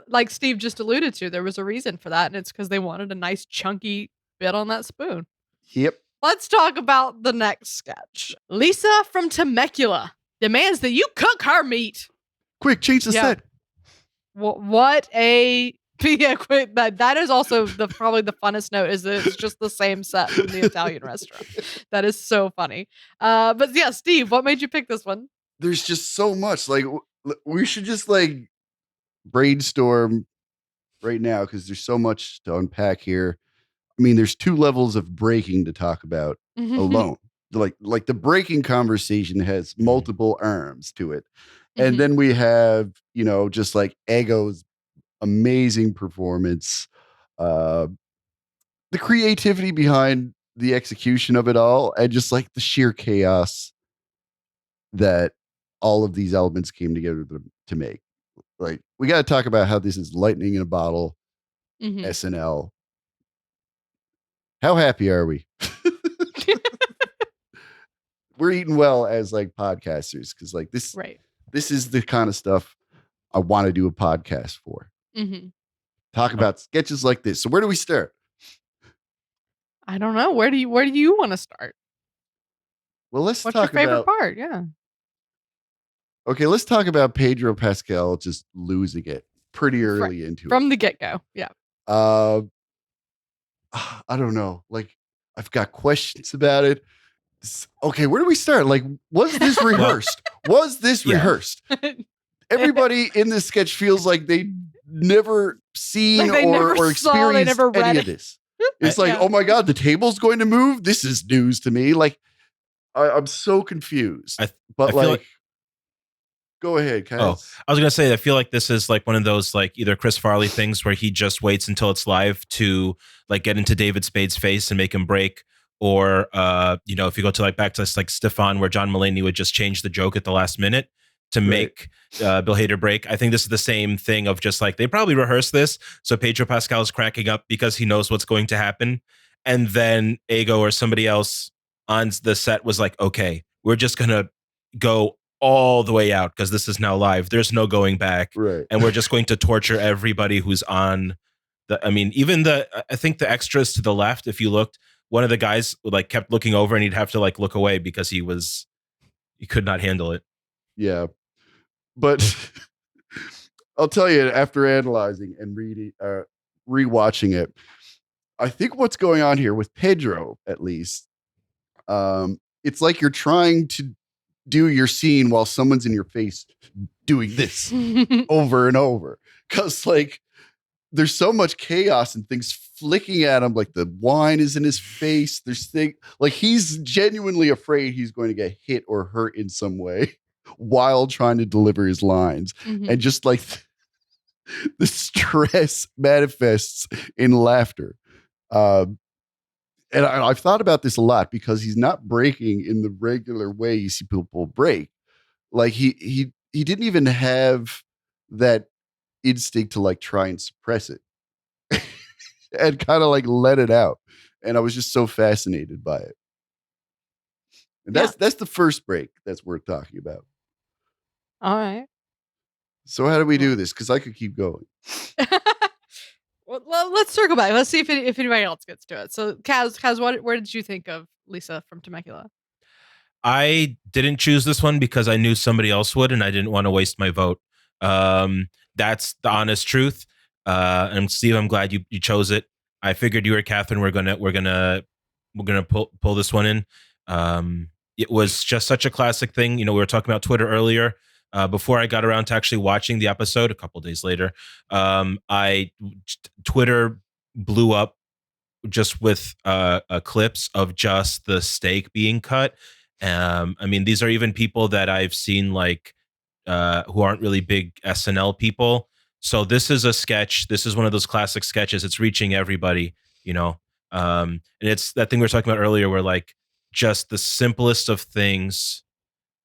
like Steve just alluded to, there was a reason for that, and it's because they wanted a nice chunky bit on that spoon. Yep. Let's talk about the next sketch. Lisa from Temecula demands that you cook her meat. Quick, change the set. What a yeah, quick. That is also probably the funnest note, is that it's just the same set from the Italian restaurant. That is so funny. But yeah, Steve, what made you pick this one? There's just so much. Like we should just like brainstorm right now, because there's so much to unpack here. I mean, there's 2 levels of breaking to talk about alone. Like the breaking conversation has multiple arms to it. And then we have, just like Ego's amazing performance, the creativity behind the execution of it all, and just like the sheer chaos that all of these elements came together to make. Like, we got to talk about how this is lightning in a bottle, SNL. How happy are we? We're eating well as like podcasters, because like this, right. This is the kind of stuff I want to do a podcast for. Talk about sketches like this. So where do we start? I don't know. Where do you want to start? Well, What's your favorite part? Yeah. Okay, let's talk about Pedro Pascal just losing it pretty early into it. From the get-go. Yeah. I don't know. Like, I've got questions about it. Okay, where do we start? Like, was this rehearsed? Rehearsed? Everybody in this sketch feels like they never seen or experienced any of this. It's like, oh my God, the table's going to move. This is news to me. Like, I'm so confused. But like, go ahead, Kaz. Oh, I was going to say, I feel like this is like one of those like either Chris Farley things where he just waits until it's live to like get into David Spade's face and make him break. Or, if you go to like back to like Stefan, where John Mulaney would just change the joke at the last minute to make Bill Hader break. I think this is the same thing of just like, they probably rehearsed this. So Pedro Pascal is cracking up because he knows what's going to happen. And then Ego or somebody else on the set was like, okay, we're just going to go all the way out because this is now live. There's no going back. Right. And we're just going to torture everybody who's on I think the extras to the left, if you looked, one of the guys like kept looking over and he'd have to like look away because he could not handle it. Yeah. But I'll tell you, after analyzing and rewatching it, I think what's going on here with Pedro, at least, it's like you're trying to do your scene while someone's in your face doing this over and over. Because like, there's so much chaos and things flicking at him. Like the wine is in his face. There's things like he's genuinely afraid he's going to get hit or hurt in some way while trying to deliver his lines. And just like the stress manifests in laughter. And I've thought about this a lot because he's not breaking in the regular way you see people break. Like he didn't even have that instinct to like try and suppress it and kind of like let it out. And I was just so fascinated by it. And that's the first break that's worth talking about. All right. So how do we do this? Because I could keep going. Well, let's circle back. Let's see if anybody else gets to it. So Kaz, where did you think of Lisa from Temecula? I didn't choose this one because I knew somebody else would, and I didn't want to waste my vote. That's the honest truth. And Steve, I'm glad you chose it. I figured you or Catherine we're gonna pull this one in. it was just such a classic thing. We were talking about Twitter earlier. Before I got around to actually watching the episode, a couple days later, Twitter blew up just with clips of just the steak being cut. I mean, these are even people that I've seen like who aren't really big SNL people. So this is a sketch. This is one of those classic sketches. It's reaching everybody, and it's that thing we were talking about earlier, where like just the simplest of things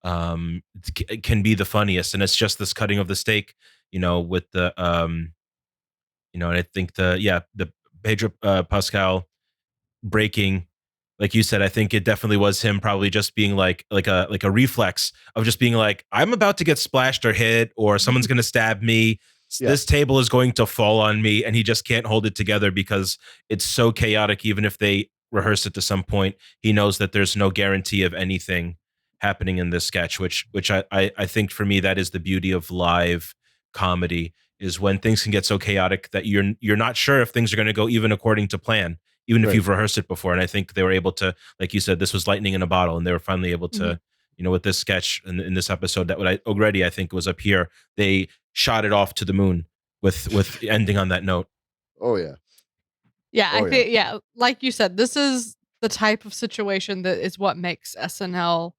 can be the funniest, and it's just this cutting of the steak, with the and I think the Pedro Pascal breaking, like you said, I think it definitely was him probably just being like a reflex of just being like, I'm about to get splashed or hit, or someone's going to stab me. Yeah. This table is going to fall on me, and he just can't hold it together because it's so chaotic. Even if they rehearse it to some point, he knows that there's no guarantee of anything happening in this sketch, which I think for me, that is the beauty of live comedy, is when things can get so chaotic that you're not sure if things are going to go even according to plan, even if Right. you've rehearsed it before. And I think they were able to, like you said, this was lightning in a bottle, and they were finally able to, with this sketch in this episode that I think was up here, they shot it off to the moon with ending on that note. Oh yeah. Yeah, Oh, I think like you said, this is the type of situation that is what makes SNL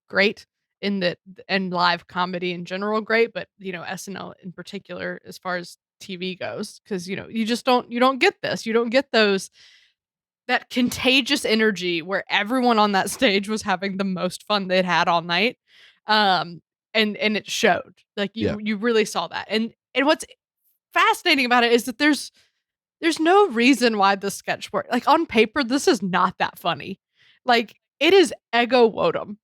great, and live comedy in general great, but SNL in particular as far as TV goes, because you just don't get this. You don't get that contagious energy where everyone on that stage was having the most fun they'd had all night. And it showed. Like you really saw that. And what's fascinating about it is that there's no reason why the sketch worked. Like on paper, this is not that funny. Like it is ego wotum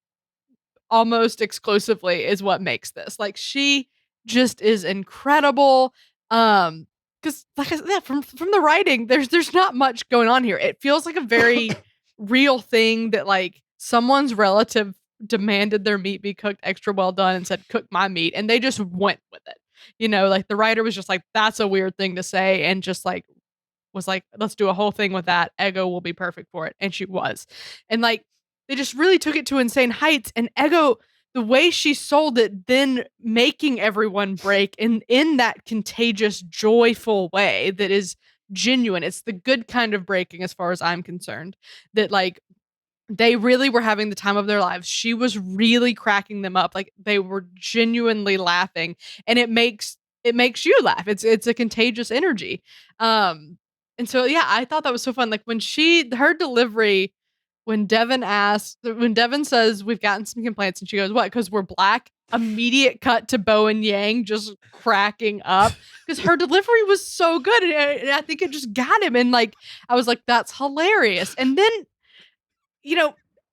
almost exclusively is what makes this. Like she just is incredible. Because like I said, from the writing, there's not much going on here. It feels like a very real thing that like someone's relative demanded their meat be cooked extra well done and said, cook my meat. And they just went with it. Like the writer was just like, that's a weird thing to say. And just like, was like, let's do a whole thing with that. Ego will be perfect for it. And she was. And like, they just really took it to insane heights. And Ego, the way she sold it, then making everyone break in that contagious, joyful way that is genuine. It's the good kind of breaking as far as I'm concerned. That like, they really were having the time of their lives. She was really cracking them up. Like they were genuinely laughing. And it makes you laugh. It's a contagious energy. And so, yeah, I thought that was so fun. Like when her delivery, when Devin says, we've gotten some complaints, and she goes, what? Because we're black? Immediate cut to Bo and Yang just cracking up because her delivery was so good. And I think it just got him. And like, I was like, that's hilarious. And then,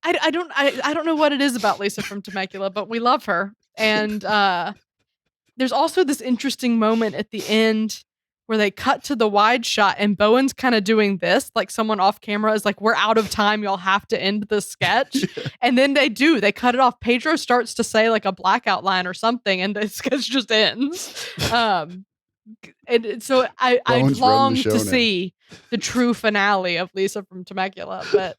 I don't know what it is about Lisa from Temecula, but we love her. And there's also this interesting moment at the end where they cut to the wide shot and Bowen's kind of doing this, like someone off camera is like, we're out of time. Y'all have to end the sketch. And then they cut it off. Pedro starts to say like a blackout line or something and the sketch just ends. And so I long to see the true finale of Lisa from Temecula. But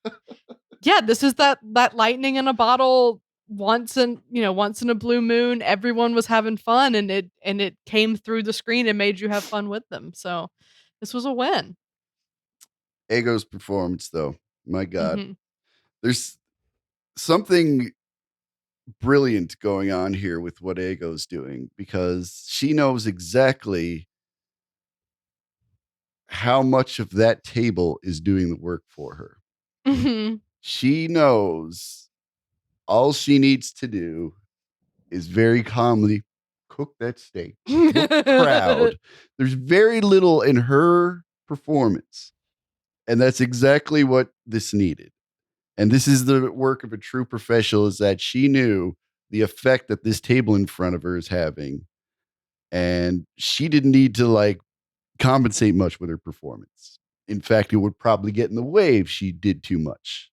yeah, this is that lightning in a bottle. Once in a blue moon, everyone was having fun, and it came through the screen and made you have fun with them. So this was a win. Ego's performance, though, my God, there's something brilliant going on here with what Ego's doing, because she knows exactly how much of that table is doing the work for her. She knows all she needs to do is very calmly cook that steak, look proud. There's very little in her performance, and that's exactly what this needed. And this is the work of a true professional, is that she knew the effect that this table in front of her is having, and she didn't need to like compensate much with her performance. In fact, it would probably get in the way if she did too much.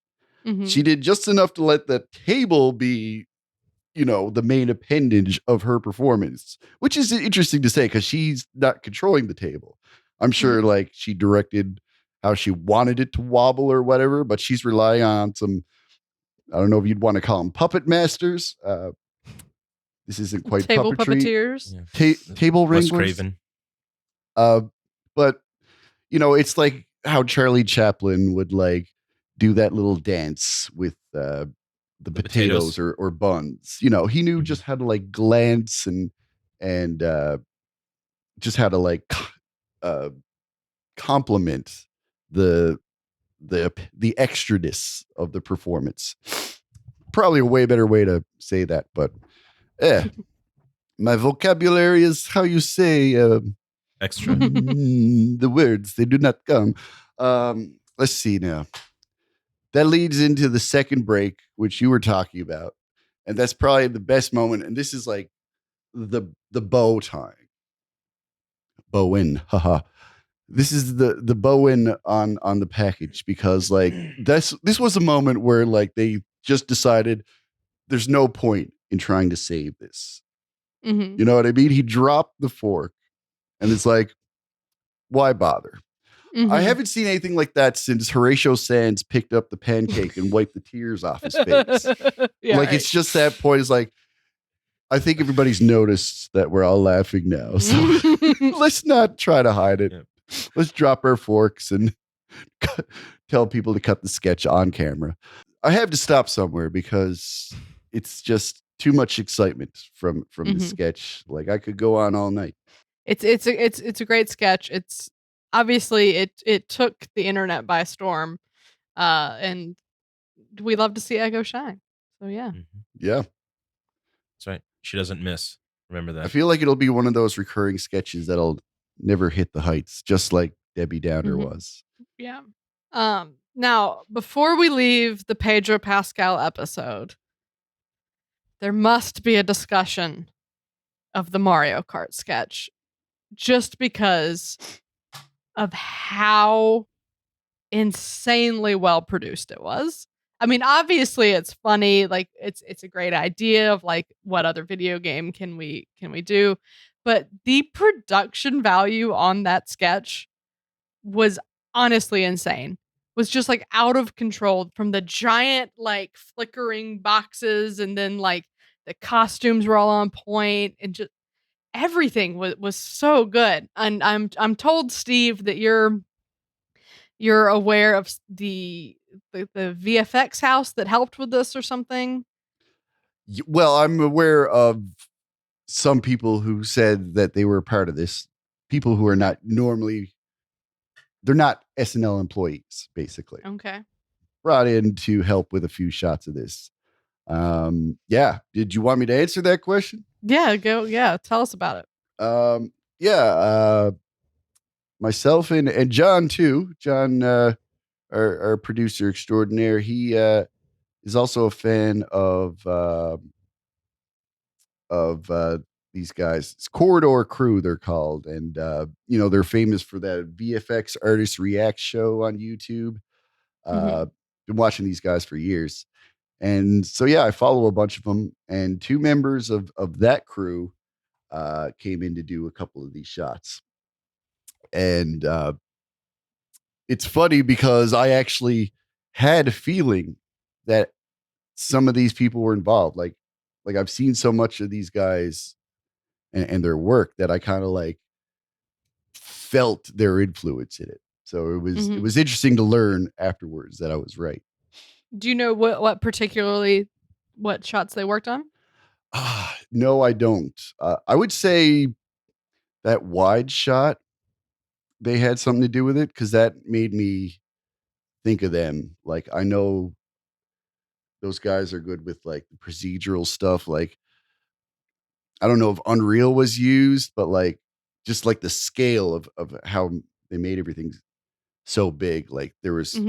She did just enough to let the table be, the main appendage of her performance, which is interesting to say because she's not controlling the table. I'm sure like she directed how she wanted it to wobble or whatever, but she's relying on some I don't know if you'd want to call them puppet masters. This isn't quite Table puppetry. puppeteers. Yeah. Table Wes wranglers. Craven. But it's like how Charlie Chaplin would like do that little dance with the potatoes or buns. He knew just how to like glance and just how to like compliment the extraness of the performance. Probably a way better way to say that, but my vocabulary is how you say Extra. the words, they do not come. Let's see now. That leads into the second break, which you were talking about. And that's probably the best moment. And this is like the bow tying. Bowen. Haha. This is the Bowen on the package because like this was a moment where like they just decided there's no point in trying to save this. Mm-hmm. You know what I mean? He dropped the fork and it's like, why bother? Mm-hmm. I haven't seen anything like that since Horatio Sands picked up the pancake and wiped the tears off his face. It's just that point is like, I think everybody's noticed that we're all laughing now. So let's not try to hide it. Yeah. Let's drop our forks and tell people to cut the sketch on camera. I have to stop somewhere because it's just too much excitement from the sketch. Like I could go on all night. It's a great sketch. It's obviously it took the internet by storm, and we love to see Ego shine. So yeah, yeah, that's right. She doesn't miss. Remember that. I feel like it'll be one of those recurring sketches that'll never hit the heights, just like Debbie Downer was. Yeah. Now, before we leave the Pedro Pascal episode, there must be a discussion of the Mario Kart sketch, just because of how insanely well produced it was. I mean, obviously it's funny, like it's a great idea of like what other video game can we do, but the production value on that sketch was honestly insane. Was just like out of control, from the giant like flickering boxes, and then like the costumes were all on point, and just everything was so good. And I'm told, Steve, that you're aware of the VFX house that helped with this or something. Well, I'm aware of some people who said that they were a part of this. People who are not normally, they're not SNL employees, basically. Okay. Brought in to help with a few shots of this. Yeah. Did you want me to answer that question? Yeah, go. Yeah. Tell us about it. Yeah. Myself and John too. John, our producer extraordinaire. He is also a fan of these guys. It's Corridor Crew, they're called. And, they're famous for that VFX Artist React show on YouTube. Been watching these guys for years. And so, yeah, I follow a bunch of them. And two members of that crew came in to do a couple of these shots. And it's funny because I actually had a feeling that some of these people were involved. Like I've seen so much of these guys and their work that I kind of like felt their influence in it. So it was interesting to learn afterwards that I was right. Do you know what particularly what shots they worked on? No, I don't. I would say that wide shot, they had something to do with it, because that made me think of them. Like, I know those guys are good with like the procedural stuff. Like, I don't know if Unreal was used, but like just like the scale of how they made everything so big. Like there was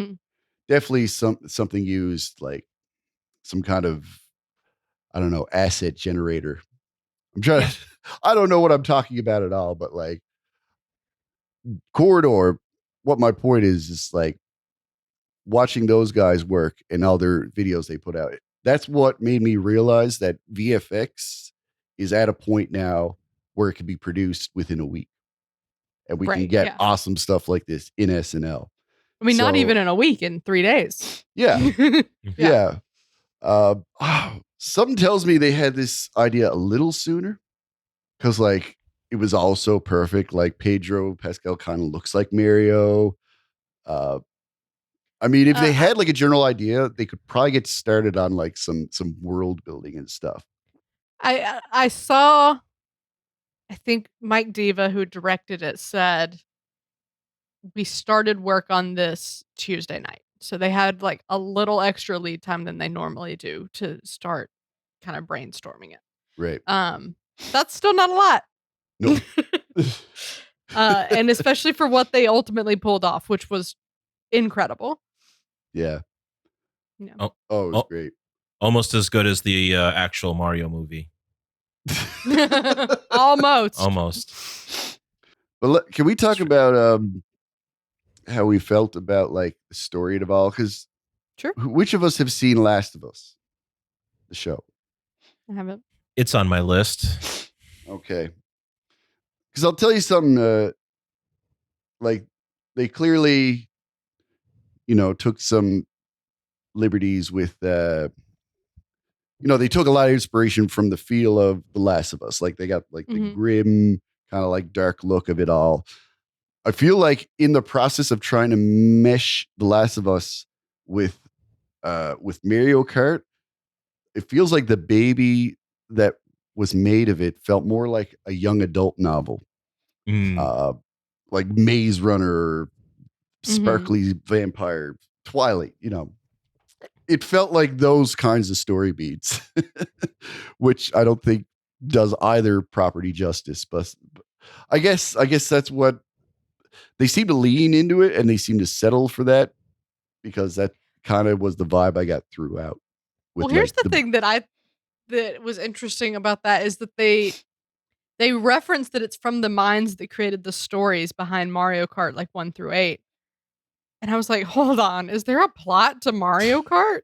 definitely something used, like some kind of, I don't know, asset generator. I'm trying to, I don't know what I'm talking about at all, but like Corridor, what my point is like watching those guys work and all their videos they put out. That's what made me realize that VFX is at a point now where it can be produced within a week. And we can get awesome stuff like this in SNL. I mean, not even in a week, in 3 days. Yeah. Yeah. Something tells me they had this idea a little sooner because, like, it was all so perfect. Like, Pedro Pascal kind of looks like Mario. I mean, if they had like a general idea, they could probably get started on like some world building and stuff. I saw, I think Mike Diva, who directed it, said we started work on this Tuesday night. So they had like a little extra lead time than they normally do to start kind of brainstorming it. Right. That's still not a lot. Nope. And especially for what they ultimately pulled off, which was incredible. Yeah. Yeah. Oh, it was great. Almost as good as the actual Mario movie. Almost. But can we talk about how we felt about like the story of it all? Because sure. Which of us have seen Last of Us, the show? I haven't. It's on my list. Okay. Because I'll tell you something. Like they clearly, took some liberties with. They took a lot of inspiration from the feel of The Last of Us. Like they got like the grim, kind of like dark look of it all. I feel like in the process of trying to mesh The Last of Us with Mario Kart, it feels like the baby that was made of it felt more like a young adult novel. Like Maze Runner, Sparkly Vampire, Twilight, It felt like those kinds of story beats, which I don't think does either property justice. But I guess that's what they seem to lean into it, and they seem to settle for that because that kind of was the vibe I got throughout. Well, here's the thing that was interesting about that is that they reference that it's from the minds that created the stories behind Mario Kart, like 1 through 8. And I was like, hold on, is there a plot to Mario Kart?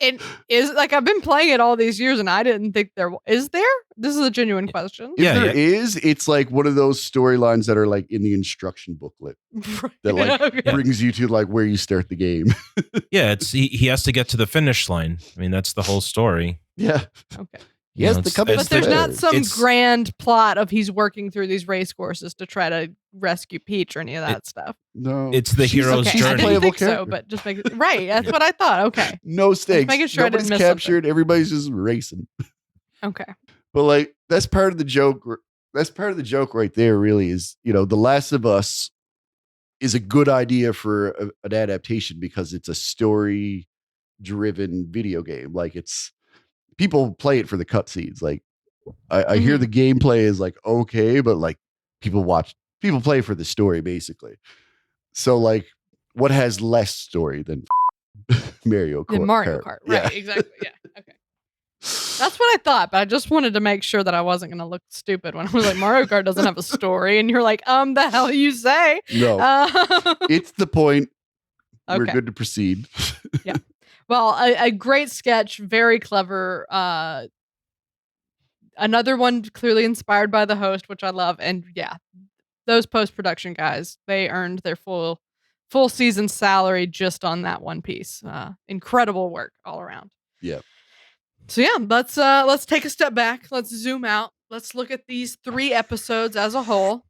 And I've been playing it all these years and I didn't think is there? This is a genuine question. If there is, it's like one of those storylines that are like in the instruction booklet that like brings you to like where you start the game. Yeah, he has to get to the finish line. I mean, that's the whole story. Yeah. Okay. Yes, but there's not some grand plot of he's working through these race courses to try to rescue Peach or any of that stuff. No, it's the hero's journey. I didn't think so, but just make it right. That's what I thought. Okay, no stakes. Making sure Nobody's captured. Everybody's just racing. Okay, but like that's part of the joke. That's part of the joke right there. Really, is The Last of Us is a good idea for an adaptation because it's a story-driven video game. Like people play it for the cutscenes. Like I hear the gameplay is like okay, but like people play for the story basically. So like, what has less story than Mario Kart? Right? Yeah. Exactly. Yeah. Okay. That's what I thought, but I just wanted to make sure that I wasn't going to look stupid when I was like, Mario Kart doesn't have a story, and you're like, the hell you say? No, it's the point. Okay. We're good to proceed. Yeah. Well, a great sketch, very clever. Another one clearly inspired by the host, which I love. And yeah, those post-production guys, they earned their full season salary just on that one piece. Incredible work all around. Yeah. So yeah, let's take a step back. Let's zoom out. Let's look at these 3 episodes as a whole.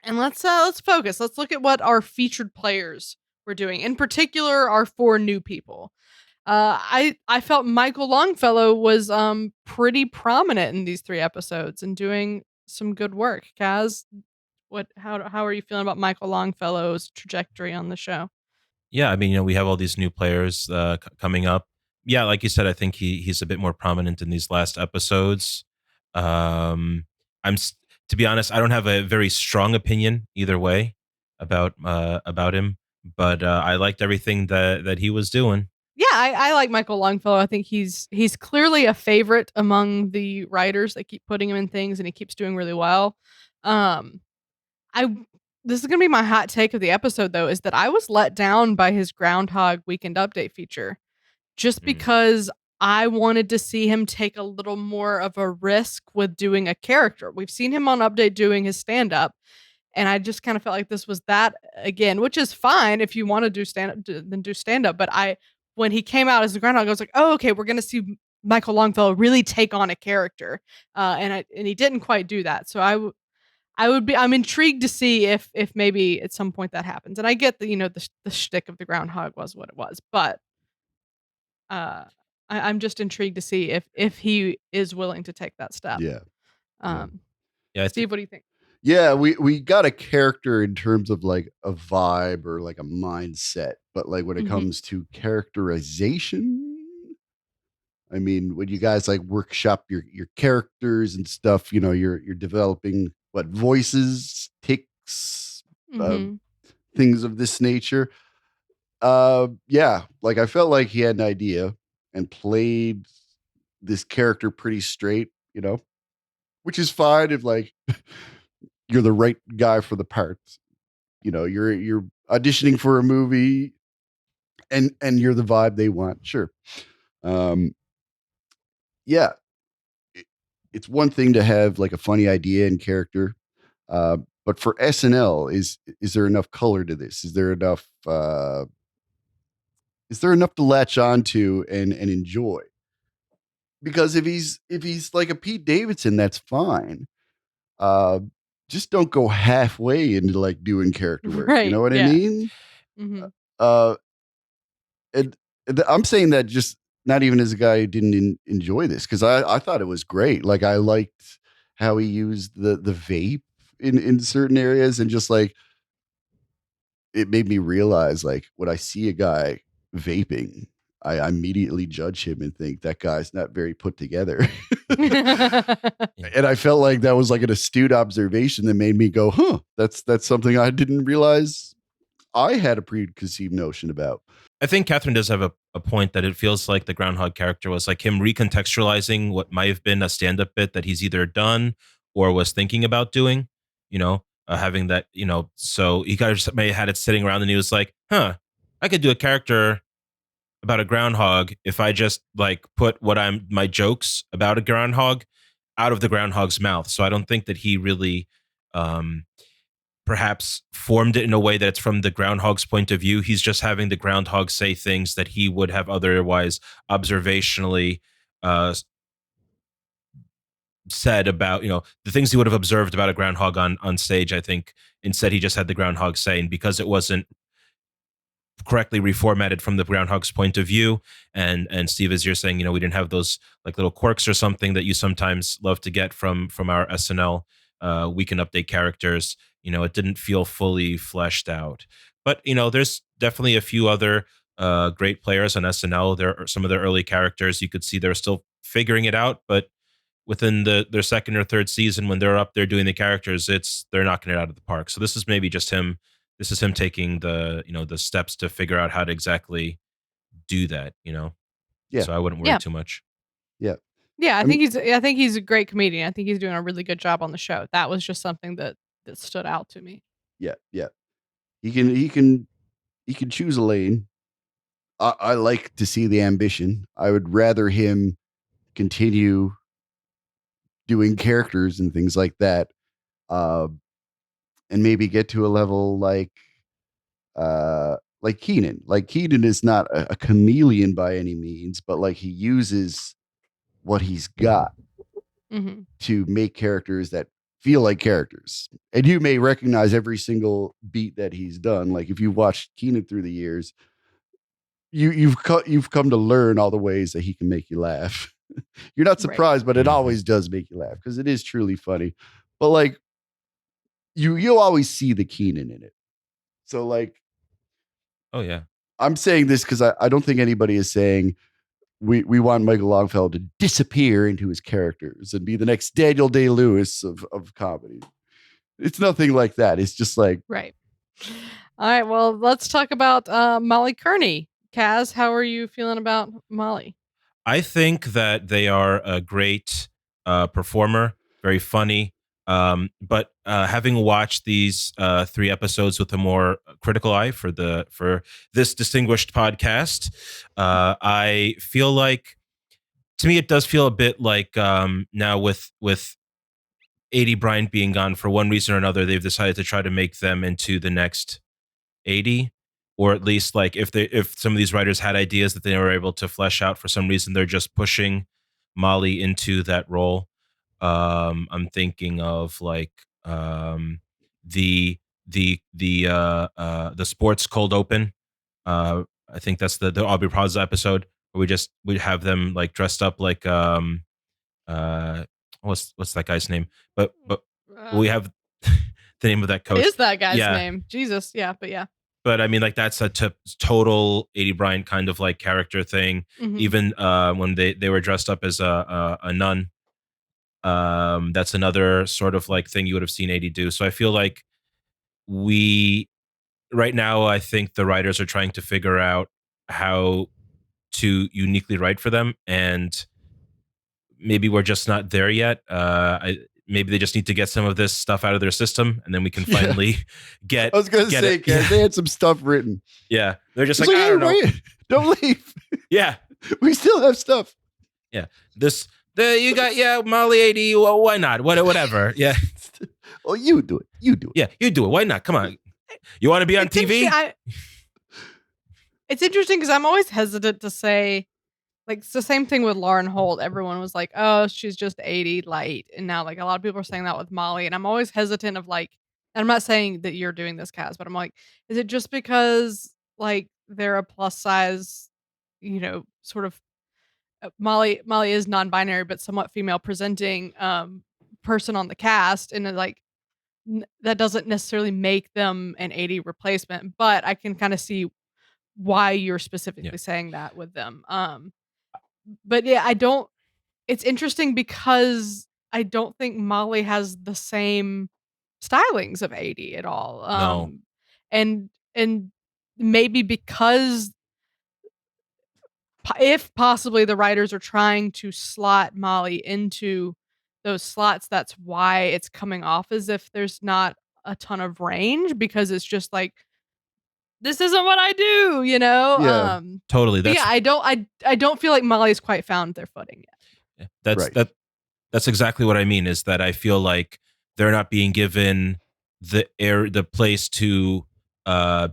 And let's focus. Let's look at what our featured players were doing. In particular, our 4 new people. I felt Michael Longfellow was pretty prominent in these 3 episodes and doing some good work. Kaz, how are you feeling about Michael Longfellow's trajectory on the show? Yeah, I mean, we have all these new players coming up. Yeah, like you said, I think he's a bit more prominent in these last episodes. To be honest, I don't have a very strong opinion either way about him, but I liked everything that he was doing. Yeah, I like Michael Longfellow. I think he's clearly a favorite among the writers. They keep putting him in things, and he keeps doing really well. This is gonna be my hot take of the episode, though, is that I was let down by his Groundhog Weekend Update feature, just because I wanted to see him take a little more of a risk with doing a character. We've seen him on Update doing his stand-up, and I just kind of felt like this was that again, which is fine if you want to do stand-up, then do stand-up. But I when he came out as the groundhog, I was like, oh, okay, we're gonna see Michael Longfellow really take on a character, and he didn't quite do that. So I'm intrigued to see if maybe at some point that happens. And I get the the shtick of the groundhog was what it was, but I'm just intrigued to see if he is willing to take that step. Yeah. Steve, what do you think? Yeah, we got a character in terms of like a vibe or like a mindset, but like when it comes to characterization, I mean, when you guys like workshop your characters and stuff, you're developing what voices, ticks, things of this nature. Yeah, like I felt like he had an idea and played this character pretty straight, which is fine if like you're the right guy for the part. You're auditioning for a movie and you're the vibe they want. Sure. Yeah. It's one thing to have like a funny idea and character. But for SNL, is there enough color to this? Is there enough to latch on to and enjoy? Because if he's like a Pete Davidson, that's fine. Just don't go halfway into like doing character work. Right, You know what I yeah. mean? Uh, and I'm saying that just not even as a guy who didn't enjoy this, because I thought it was great. Like I liked how he used the vape in certain areas, and just like it made me realize like when I see a guy vaping, I immediately judge him and think that guy's not very put together. And I felt like that was like an astute observation that made me go, huh, that's something I didn't realize I had a preconceived notion about. I think Katherine does have a point that it feels like the groundhog character was like him recontextualizing what might have been a stand-up bit that he's either done or was thinking about doing, having that, so he kind of just may have had it sitting around and he was like, huh, I could do a character about a groundhog if I just like put my jokes about a groundhog out of the groundhog's mouth. So I don't think that he really perhaps formed it in a way that it's from the groundhog's point of view. He's just having the groundhog say things that he would have otherwise observationally said about, the things he would have observed about a groundhog on stage. I think instead he just had the groundhog say, and because it wasn't correctly reformatted from the groundhog's point of view, and Steve, as you're saying, we didn't have those like little quirks or something that you sometimes love to get from our SNL we can update characters. It didn't feel fully fleshed out. But there's definitely a few other great players on SNL. There are some of their early characters you could see they're still figuring it out, but within their second or third season, when they're up there doing the characters, they're knocking it out of the park. So this is maybe just him. This is him taking the steps to figure out how to exactly do that. Yeah. So I wouldn't worry too much. Yeah. Yeah, I think he's a great comedian. I think he's doing a really good job on the show. That was just something that stood out to me. Yeah. He can choose a lane. I like to see the ambition. I would rather him continue doing characters and things like that, and maybe get to a level like Keenan. Like Keenan is not a chameleon by any means, but like he uses what he's got to make characters that feel like characters. And you may recognize every single beat that he's done. Like if you've watched Keenan through the years, you've come to learn all the ways that he can make you laugh. You're not surprised, but it always does make you laugh because it is truly funny. But like you'll always see the Keenan in it. So like, oh yeah, I'm saying this because I don't think anybody is saying we want Michael Longfellow to disappear into his characters and be the next Daniel Day-Lewis of comedy. It's nothing like that. It's just like right. All right. Well, let's talk about Molly Kearney. Kaz, how are you feeling about Molly? I think that they are a great performer, very funny. But having watched these 3 episodes with a more critical eye for this distinguished podcast, I feel like, to me, it does feel a bit like now with A.D. Bryant being gone for one reason or another, they've decided to try to make them into the next 80. or at least like if some of these writers had ideas that they were able to flesh out, for some reason they're just pushing Molly into that role. I'm thinking of like the the sports cold open. I think that's the Aubrey Plaza episode where we have them like dressed up like uh what's that guy's name? But we have the name of that What coach. is that guy's Yeah. name? Jesus. Yeah, but yeah. But I mean, like that's a total 80 Bryant kind of like character thing. Mhm. Even when they were dressed up as a nun, that's another sort of like thing you would have seen 80 do. So I feel like we right now, I think the writers are trying to figure out how to uniquely write for them, and maybe we're just not there yet. Maybe they just need to get some of this stuff out of their system, and then we can Yeah. finally get. I was going to get say, it. Ken, they had some stuff written. Yeah, they're just It's like, I don't know. wait, don't leave. Yeah, We still have stuff. you got Molly 80. Well, why not? Whatever. Yeah, Oh, you do it. You do it. yeah, you do it. Why not? Come on. You want to be on It's TV? It's interesting because I'm always hesitant to say, like, it's the same thing with Lauren Holt. Everyone was like, oh, she's just 80 light. And now, like, a lot of people are saying that with Molly. And I'm always hesitant of, like, and I'm not saying that you're doing this, Kaz, but I'm like, is it just because, like, they're a plus size, sort of Molly is non-binary, but somewhat female presenting person on the cast. And like, that doesn't necessarily make them an 80 replacement, but I can kind of see why you're specifically saying that with them. But yeah, it's interesting because I don't think Molly has the same stylings of 80 at all. No. And maybe because if possibly the writers are trying to slot Molly into those slots, that's why it's coming off as if there's not a ton of range, because it's just like, this isn't what I do, Yeah. Totally. But yeah, I don't feel like Molly's quite found their footing yet. Yeah, that's exactly what I mean, is that I feel like they're not being given the place to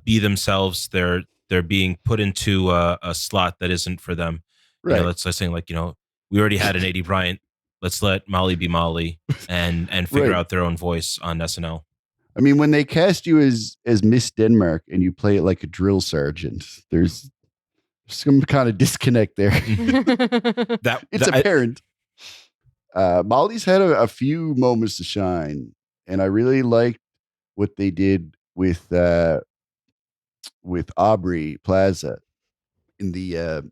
be themselves. They're being put into a slot that isn't for them. Right. Let's say like, we already had an 80 Bryant. Let's let Molly be Molly and figure Right. out their own voice on SNL. I mean, when they cast you as Miss Denmark and you play it like a drill sergeant, there's some kind of disconnect there. It's apparent. Molly's had a few moments to shine, and I really liked what they did with Aubrey Plaza in the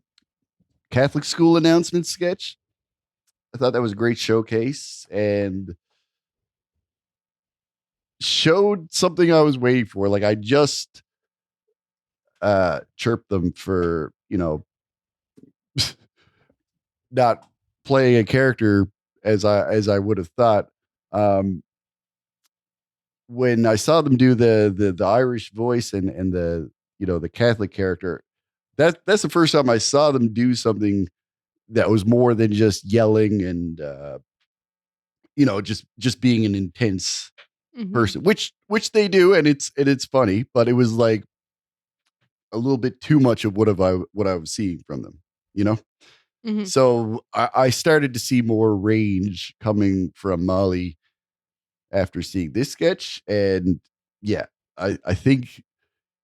Catholic school announcement sketch. I thought that was a great showcase and showed something I was waiting for. Like, I just chirped them for, not playing a character as I would have thought. When I saw them do the Irish voice and the the Catholic character, that's the first time I saw them do something that was more than just yelling and just being an intense person, which they do, and it's funny, but it was like a little bit too much of what I was seeing from them, Mhm. So I started to see more range coming from Molly after seeing this sketch. And yeah, I think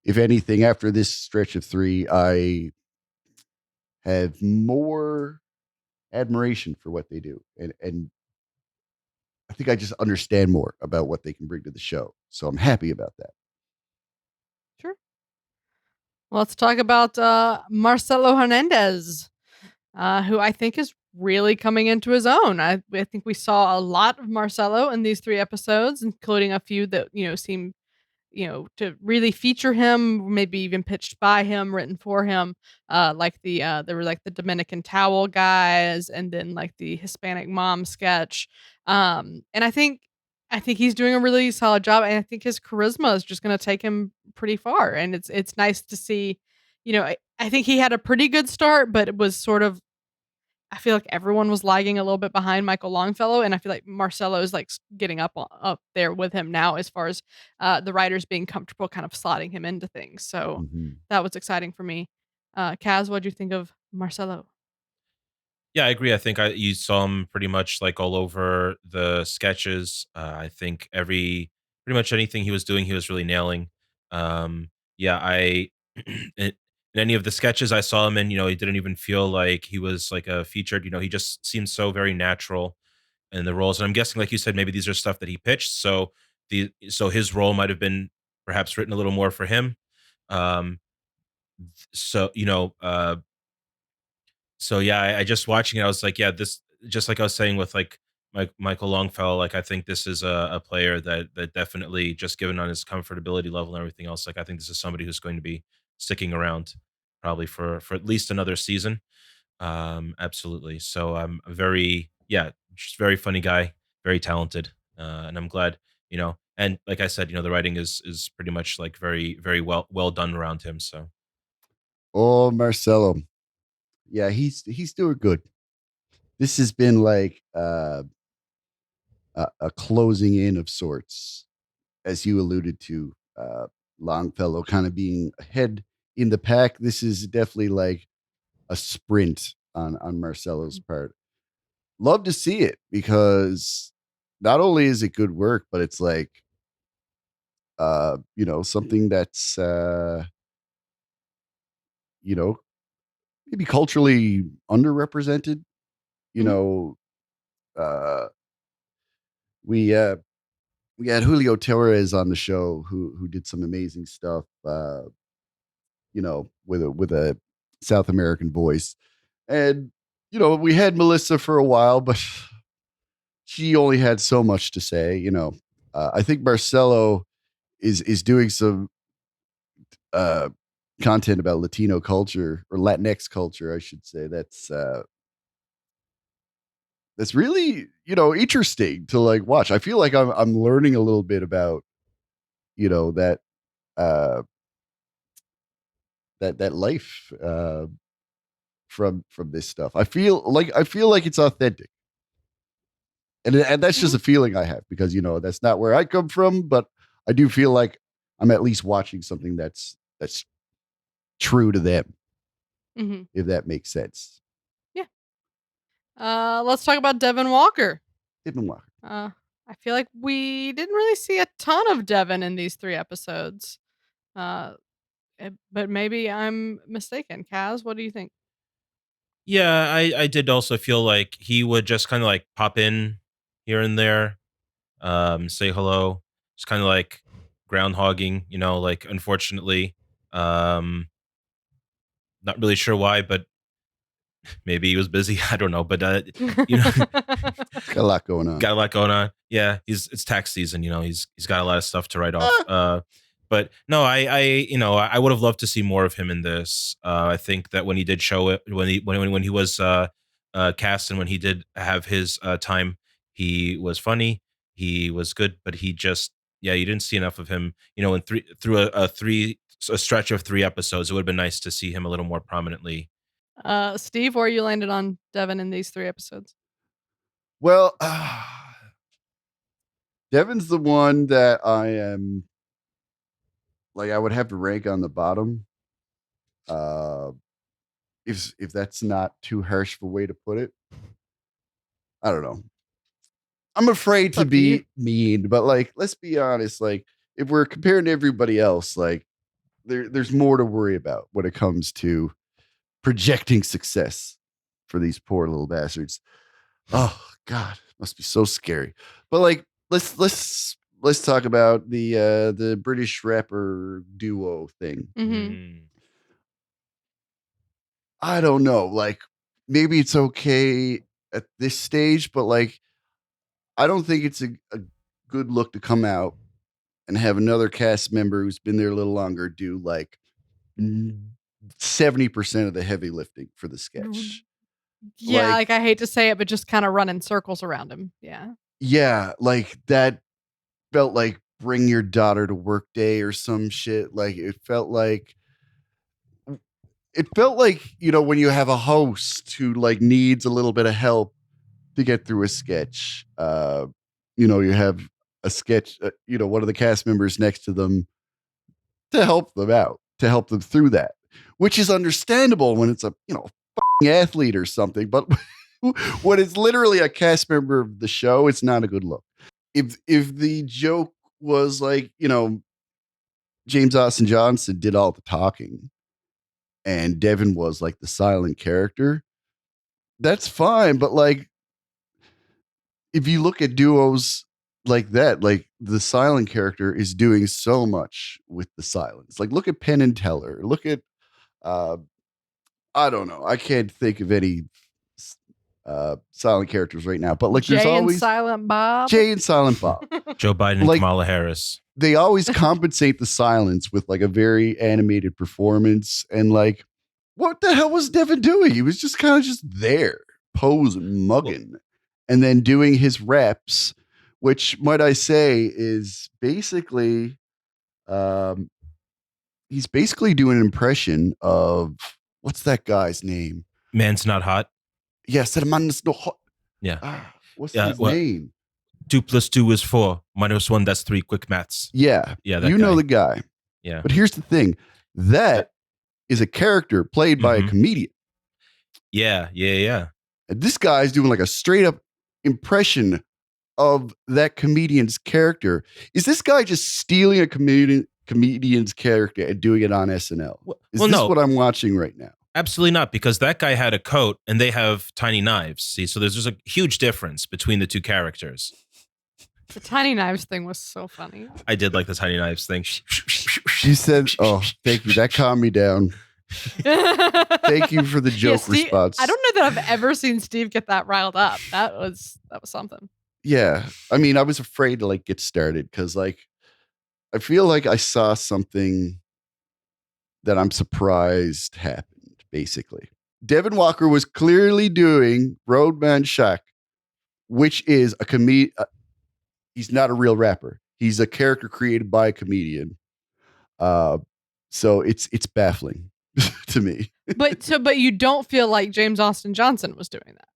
if anything, after this stretch of 3, I have more admiration for what they do. And I think I just understand more about what they can bring to the show. So I'm happy about that. Sure. Well, let's talk about Marcelo Hernandez, who I think is really coming into his own. I think we saw a lot of Marcelo in these 3 episodes, including a few that, seem, to really feature him, maybe even pitched by him, written for him. Like there were like the Dominican towel guys, and then like the Hispanic mom sketch. And I think he's doing a really solid job, and I think his charisma is just going to take him pretty far. And it's nice to see. I think he had a pretty good start, but it was sort of I feel like everyone was lagging a little bit behind Michael Longfellow, and I feel like Marcelo is like getting up there with him now as far as the writers being comfortable kind of slotting him into things. So Mhm. that was exciting for me. Kaz, what do you think of Marcelo? Yeah, I agree. I think you saw him pretty much like all over the sketches. I think pretty much anything he was doing, he was really nailing. Yeah, in any of the sketches I saw him in, he didn't even feel like he was like a featured. He just seemed so very natural in the roles. And I'm guessing, like you said, maybe these are stuff that he pitched. So his role might have been perhaps written a little more for him. Um, so so yeah, I just watching it, I was like, yeah, this just like I was saying with like Michael Longfellow, like I think this is a player that definitely just given on his comfortability level and everything else, like I think this is somebody who's going to be sticking around probably for at least another season. Absolutely. So I'm very just very funny guy, very talented, and I'm glad And like I said, the writing is pretty much like very well done around him. So Oh, Marcelo. Yeah, he's doing good. This has been like a closing in of sorts, as you alluded to. Longfellow kind of being ahead in the pack. This is definitely like a sprint on Marcelo's part. Love to see it because not only is it good work, but it's like something that's you know maybe culturally underrepresented. You Mhm. know, uh we we had Julio Torres on the show who did some amazing stuff with a South American voice. And we had Melissa for a while, but she only had so much to say. I think Marcelo is doing some uh, content about Latino culture or Latinx culture, I should say. That's really interesting to like watch. I feel like I'm learning a little bit about that uh, that life from this stuff. I feel like it's authentic. And that's just Mhm. a feeling I have because that's not where I come from, but I do feel like I'm at least watching something that's true to them, Mhm. if that makes sense. Yeah. Let's talk about Devin Walker. Didn't watch. Uh, I feel like we didn't really see a ton of Devin in these 3 episodes. Uh, but maybe I'm mistaken. Kaz, what do you think? yeah, I did also feel like he would just kind of like pop in here and there, say hello. It's kind of like groundhogging, like unfortunately, um, not really sure why, but maybe he was busy. I don't know, but you know, Got a lot going on. got a lot going on. Yeah, it's tax season. He's got a lot of stuff to write off. Ah, But no, I would have loved to see more of him in this. I think that when he did show it, when he was cast and when he did have his time, he was funny. He was good, but he just you didn't see enough of him. In through a stretch of 3 episodes, it would have been nice to see him a little more prominently. Steve, where you landed on Devin in these 3 episodes? well, Devin's the one that I am like I would have to rank on the bottom. Uh, if that's not too harsh of a way to put it, I don't know. I'm afraid It's to up to you. be mean, but like, let's be honest. Like, if we're comparing to everybody else, like, there's more to worry about when it comes to projecting success for these poor little bastards. Oh God, must be so scary. But like, let's talk about the British rapper duo thing. Mhm. Mm. I don't know. Like, maybe it's okay at this stage, but like, I don't think it's a good look to come out and have another cast member who's been there a little longer do like 70% of the heavy lifting for the sketch. Yeah, Like, like, I hate to say it, but just kinda run in circles around him. Yeah. yeah, like that felt like bring your daughter to work day or some shit. Like, it felt like it felt like, when you have a host who like needs a little bit of help to get through a sketch. You have a sketch, one of the cast members next to them to help them out, to help them through that, which is understandable when it's a, athlete or something. But when it's literally a cast member of the show, it's not a good look. If the joke was like, James Austin Johnson did all the talking and Devin was like the silent character, that's fine. But like, if you look at duos like that, like the silent character is doing so much with the silence. Like look at Penn and Teller. Look at I don't know. I can't think of any silent characters right now. But like Jay there's always and Silent Bob. Jay and Silent Bob. Joe Biden and Kamala Harris. They always compensate the silence with like a very animated performance. And like, what the hell was Devin doing? He was just kind of just there, posing, mugging, and then doing his reps, which might I say is basically, he's basically doing an impression of what's that guy's name? Man's Not Hot. Yes, that man is no hot. Yeah. What's his name? 2 + 2 is 4. -1, that's 3. Quick maths. Yeah. Yeah. You know the guy. Yeah. But here's the thing. That is a character played by a comedian. Yeah. And this guy's doing like a straight up impression of that comedian's character. Is this guy just stealing a comedian's character and doing it on SNL? Is this what I'm watching right now? Absolutely not, because that guy had a coat and they have tiny knives. See, so there's just a huge difference between the two characters. The tiny knives thing was so funny. I did like the tiny knives thing. She said, "Oh, thank you. That calmed me down." Thank you for the joke response. I don't know that I've ever seen Steve get that riled up. That was something. Yeah, I mean, I was afraid to like get started because like I feel like I saw something that I'm surprised happened. Basically, Devin Walker was clearly doing Roadman Shack, which is a comedian. He's not a real rapper. He's a character created by a comedian. So it's baffling to me. But you don't feel like James Austin Johnson was doing that.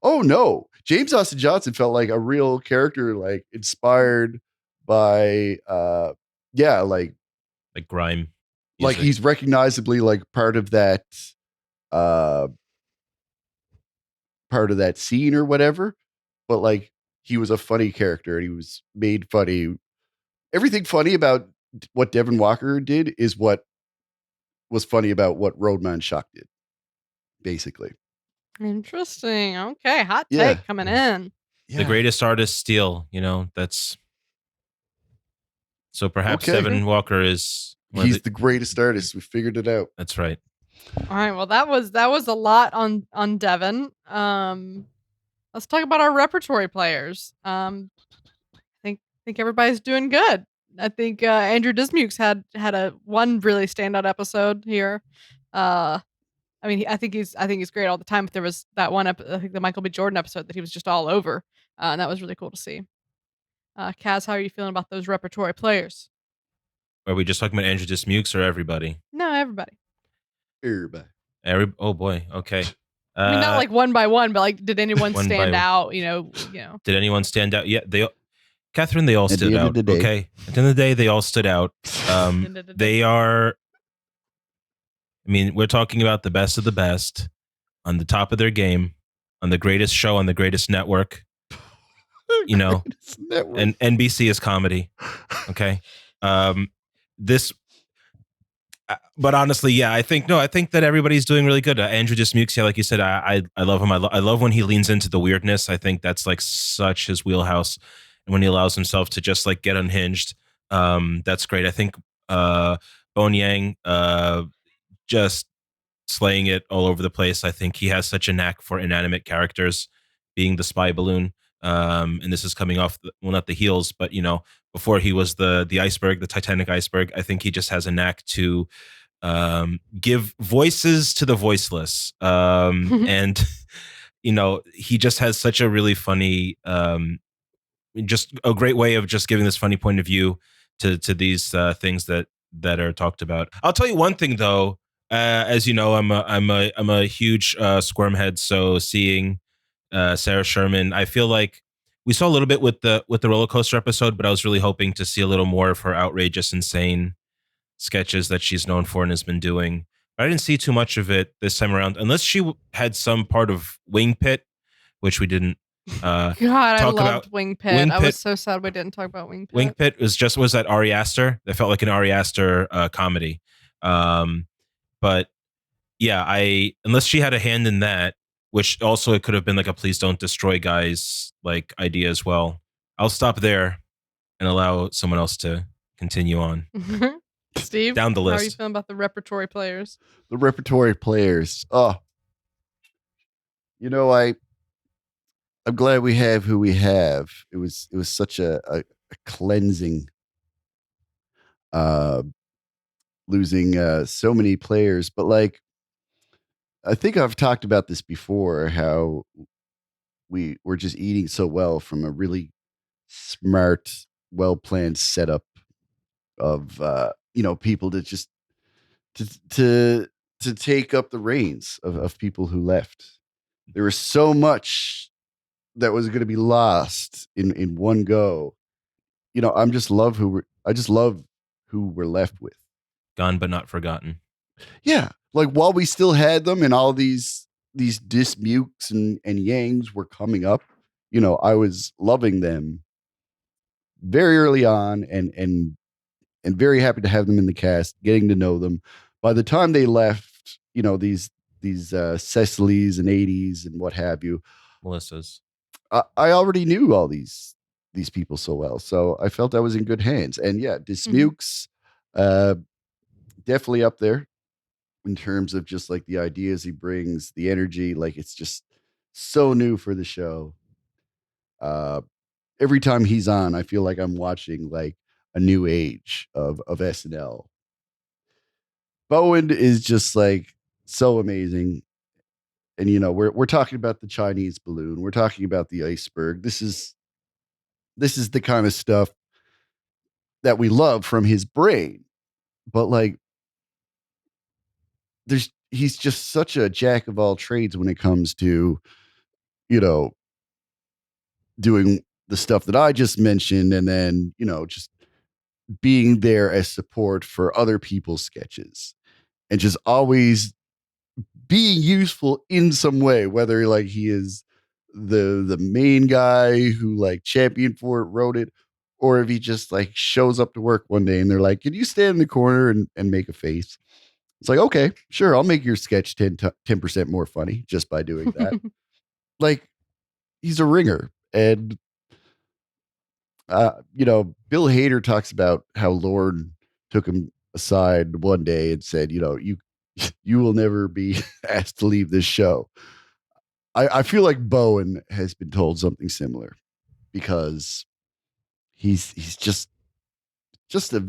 Oh no. James Austin Johnson felt like a real character, like inspired by like grime. Like he's recognizably like part of that scene or whatever. But like he was a funny character and he was made funny. Everything funny about what Devin Walker did is what was funny about what Roadman Shock did, basically. Interesting. Okay. Hot take coming in. Yeah. The greatest artists steal, that's. So perhaps Devin Walker is. He's the greatest artist. We figured it out. That's right. All right. Well, that was a lot on Devin. Let's talk about our repertory players. I think everybody's doing good. I think Andrew Dismukes had a one really standout episode here. I think he's great all the time. But there was that one I think the Michael B. Jordan episode that he was just all over, and that was really cool to see. Kaz, how are you feeling about those repertory players? Are we just talking about Andrew Dismukes or everybody? No, everybody. Oh boy. Okay. I mean, not like one by one, but like, did anyone stand out? You know. Did anyone stand out? Yeah, Katherine, they all stood out. Okay. At the end of the day, they all stood out. They are. I mean, we're talking about the best of the best, on the top of their game, on the greatest show on the greatest network. And NBC is comedy. Okay. But honestly, I think that everybody's doing really good. Andrew Dismukes, like you said, I love him. I love when he leans into the weirdness. I think that's like such his wheelhouse. And when he allows himself to just like get unhinged, that's great. I think Bone Yang just slaying it all over the place. I think he has such a knack for inanimate characters, being the spy balloon. And this is coming off, not the heels, but before he was the iceberg, the Titanic iceberg. I think he just has a knack to give voices to the voiceless. And he just has such a really funny, just a great way of just giving this funny point of view to these things that are talked about. I'll tell you one thing though, As you know, I'm a huge Squirm head. So seeing Sarah Sherman, I feel like we saw a little bit with the roller coaster episode, but I was really hoping to see a little more of her outrageous, insane sketches that she's known for and has been doing. But I didn't see too much of it this time around, unless she had some part of Wing Pit, which we didn't God, I talk loved about. Wing Pit. Wing I Pit- was so sad we didn't talk about Wing Pit. Wing Pit was that Ari Aster. It felt like an Ari Aster comedy. But yeah, I unless she had a hand in that, which also it could have been like a please don't destroy guys like idea as well. I'll stop there and allow someone else to continue on. Steve, Down the how are you list. feeling about the repertory players? The repertory players. Oh, I'm glad we have who we have. It was such a cleansing, uh, losing so many players. But like, I think I've talked about this before. How we were just eating so well from a really smart, well planned setup of people to just to to take up the reins of people who left. There was so much that was going to be lost in one go. I just love who we're left with. Gone but not forgotten. Yeah, like while we still had them and all these dismukes and yangs were coming up, I was loving them very early on and very happy to have them in the cast, getting to know them. By the time they left, these Cecilys and 80s and what have you, Melissa's. I already knew all these people so well, so I felt I was in good hands. And yeah, Dismukes, definitely up there in terms of just like the ideas he brings, the energy. Like it's just so new for the show. Every time he's on, I feel like I'm watching like a new age of SNL. Bowen is just like so amazing. And we're talking about the Chinese balloon. We're talking about the iceberg. This is the kind of stuff that we love from his brain. But like he's just such a jack of all trades when it comes to, doing the stuff that I just mentioned, and then, just being there as support for other people's sketches and just always being useful in some way, whether like he is the main guy who like championed for it, wrote it, or if he just like shows up to work one day and they're like, can you stand in the corner and make a face? It's like, okay, sure, I'll make your sketch 10% more funny just by doing that. Like, he's a ringer. And Bill Hader talks about how Lorne took him aside one day and said, you will never be asked to leave this show. I feel like Bowen has been told something similar, because he's just a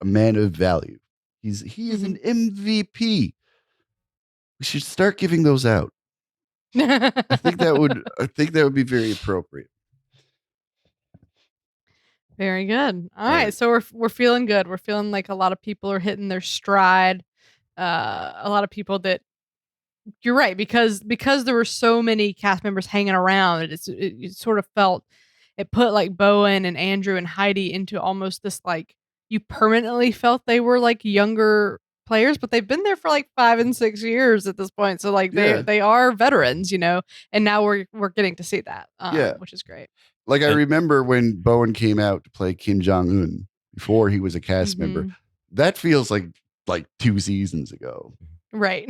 man of value. He is an MVP. We should start giving those out. I think that would be very appropriate. Very good. All right, so we're feeling good. We're feeling like a lot of people are hitting their stride. A lot of people that, you're right, because there were so many cast members hanging around. It sort of felt, it put like Bowen and Andrew and Heidi into almost this like, you permanently felt they were like younger players, but they've been there for like 5 and 6 years at this point. So like they are veterans, and now we're getting to see that, which is great. Like I remember when Bowen came out to play Kim Jong-un before he was a cast member. That feels like 2 seasons ago. Right.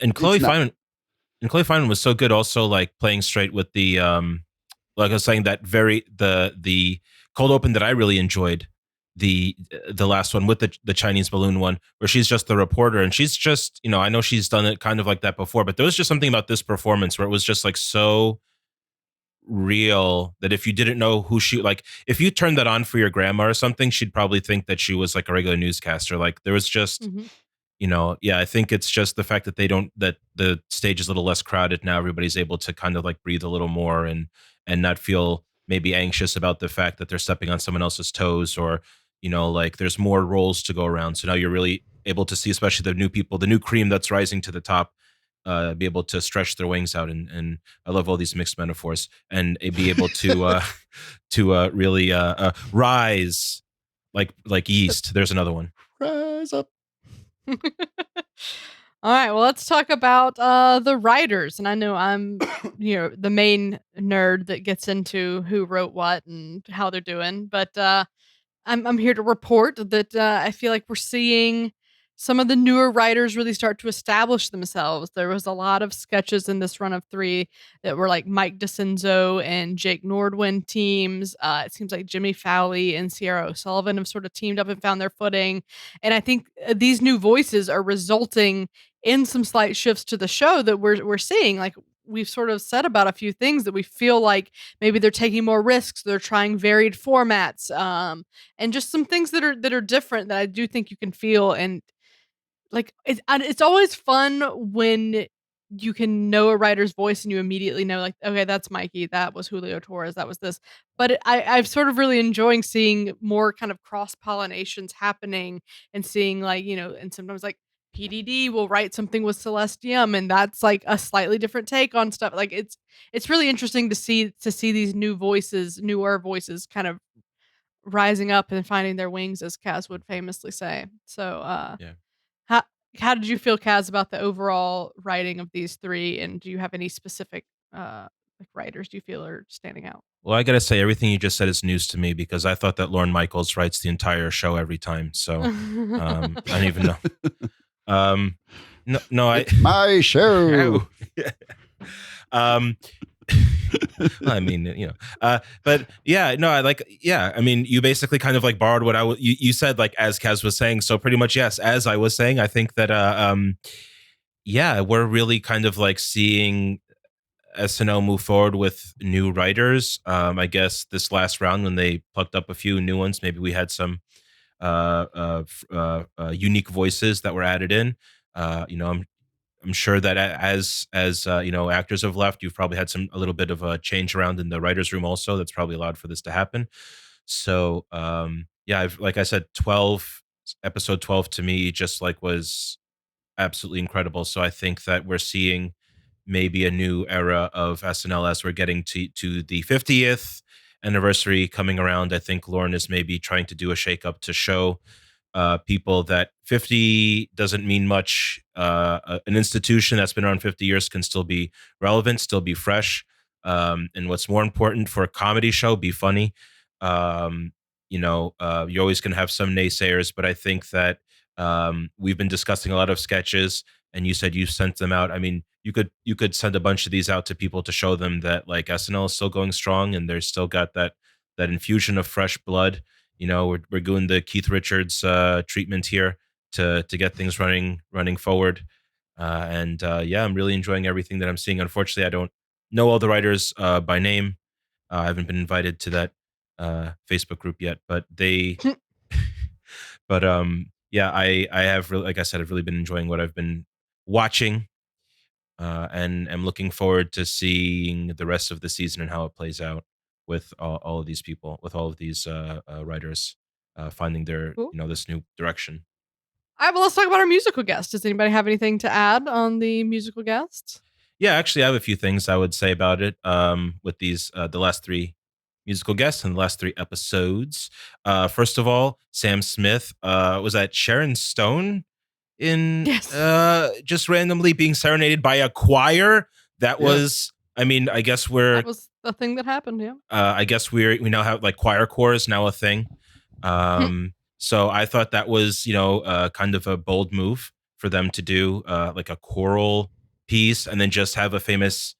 and Chloe Fineman was so good also, like playing straight with the like I was saying, that the cold open that I really enjoyed, the last one with the Chinese balloon one, where she's just the reporter and she's just, I know she's done it kind of like that before, but there was just something about this performance where it was just like so real that if you didn't know who she, like if you turned that on for your grandma or something, she'd probably think that she was like a regular newscaster. Like there was just I think it's just the fact that that the stage is a little less crowded now. Everybody's able to kind of like breathe a little more and not feel maybe anxious about the fact that they're stepping on someone else's toes, or like there's more roles to go around. So now you're really able to see, especially the new people, the new cream that's rising to the top, be able to stretch their wings out, and I love all these mixed metaphors, and be able to really rise like yeast. There's another one. Rise up. All right, well, let's talk about the writers. And I know I'm, the main nerd that gets into who wrote what and how they're doing, but I'm here to report that I feel like we're seeing some of the newer writers really start to establish themselves. There was a lot of sketches in this run of 3 that were like Mike DeCenzo and Jake Nordwin teams. It seems like Jimmy Fowley and Sierra O'Sullivan have sort of teamed up and found their footing. And I think these new voices are resulting in some slight shifts to the show that we're seeing. Like we've sort of said about a few things that we feel like maybe they're taking more risks, they're trying varied formats, and just some things that are different that I do think you can feel. And like it's always fun when you can know a writer's voice and you immediately know, like, okay, that's Mikey, that was Julio Torres, that was this. But I've sort of really enjoying seeing more kind of cross pollinations happening, and seeing like, and sometimes like PDD will write something with Celeste Yum, and that's like a slightly different take on stuff. Like it's really interesting to see these newer voices kind of rising up and finding their wings, as Kaz would famously say. So, Yeah. how how did you feel, Kaz, about the overall writing of these 3? And do you have any specific like writers you feel are standing out? Well, I gotta say, everything you just said is news to me, because I thought that Lorne Michaels writes the entire show every time. So I don't even know. No, It's my show. um, I mean, but yeah, no, I mean, you basically kind of like borrowed what you said, like as Kaz was saying. So pretty much, yes, as I was saying, I think that, yeah, we're really kind of like seeing SNL move forward with new writers. I guess this last round, when they plucked up a few new ones, maybe we had some unique voices that were added in. I'm sure that as actors have left, you've probably had a little bit of a change around in the writers' room also. That's probably allowed for this to happen. So yeah, like I said, episode 12 to me just like was absolutely incredible. So I think that we're seeing maybe a new era of SNL as we're getting to the 50th anniversary coming around. I think Lauren is maybe trying to do a shakeup to show people that 50 doesn't mean much. An institution that's been around 50 years can still be relevant, still be fresh. And what's more important for a comedy show, be funny. You're always going to have some naysayers, but I think that we've been discussing a lot of sketches, and you said you sent them out. I mean, you could send a bunch of these out to people to show them that like SNL is still going strong, and they're still got that infusion of fresh blood. We're doing the Keith Richards treatment here to get things running forward. And yeah, I'm really enjoying everything that I'm seeing. Unfortunately, I don't know all the writers by name. I haven't been invited to that Facebook group yet, but but yeah, I have really, like I said, I've really been enjoying what I've been watching, and am looking forward to seeing the rest of the season and how it plays out with all of these people, with all of these writers finding their Cool. this new direction. All right, well, let's talk about our musical guest. Does anybody have anything to add on the musical guests? Yeah, actually, I have a few things I would say about it. With these the last 3 musical guests in the last 3 episodes. First of all, Sam Smith. Was that Sharon Stone in Yes. just randomly being serenaded by a choir? That was, I mean, I guess that was the thing that happened. Yeah. I guess we now have like choir corps is now a thing. So I thought that was, kind of a bold move for them to do, like a choral piece, and then just have a famous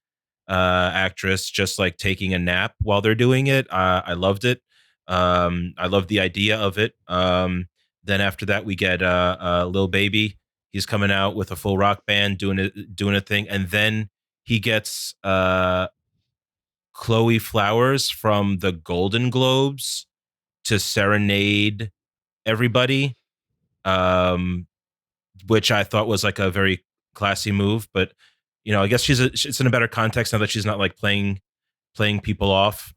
actress just like taking a nap while they're doing it. I loved it. I loved the idea of it. Then after that, we get Lil Baby. He's coming out with a full rock band doing a thing, and then he gets Chloe Flowers from the Golden Globes to serenade everybody, which I thought was like a very classy move. But I guess it's in a better context now that she's not like playing people off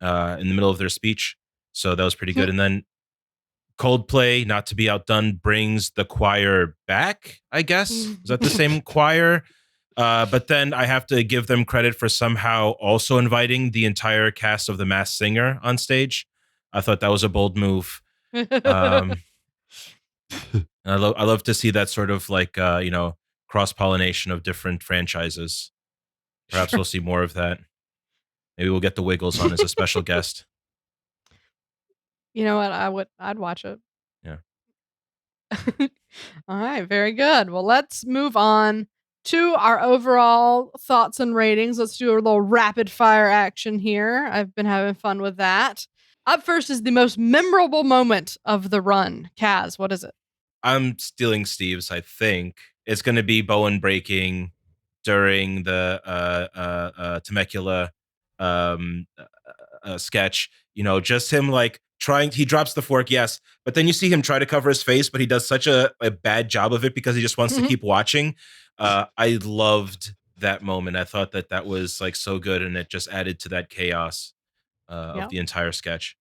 in the middle of their speech. So that was pretty good. And then Coldplay, not to be outdone, brings the choir back, I guess. Is that the same choir? But then I have to give them credit for somehow also inviting the entire cast of The Masked Singer on stage. I thought that was a bold move. I love to see that sort of like cross pollination of different franchises. Perhaps we'll see more of that. Maybe we'll get the Wiggles on as a special guest. You know what? I'd watch it. Yeah. All right, very good. Well, let's move on to our overall thoughts and ratings. Let's do a little rapid fire action here. I've been having fun with that. Up first is the most memorable moment of the run. Kaz, what is it? I'm stealing Steve's, I think. It's going to be Bowen breaking during the Temecula sketch. Just him like trying, he drops the fork, yes, but then you see him try to cover his face, but he does such a bad job of it because he just wants to keep watching. I loved that moment. I thought that was like so good, and it just added to that chaos of the entire sketch.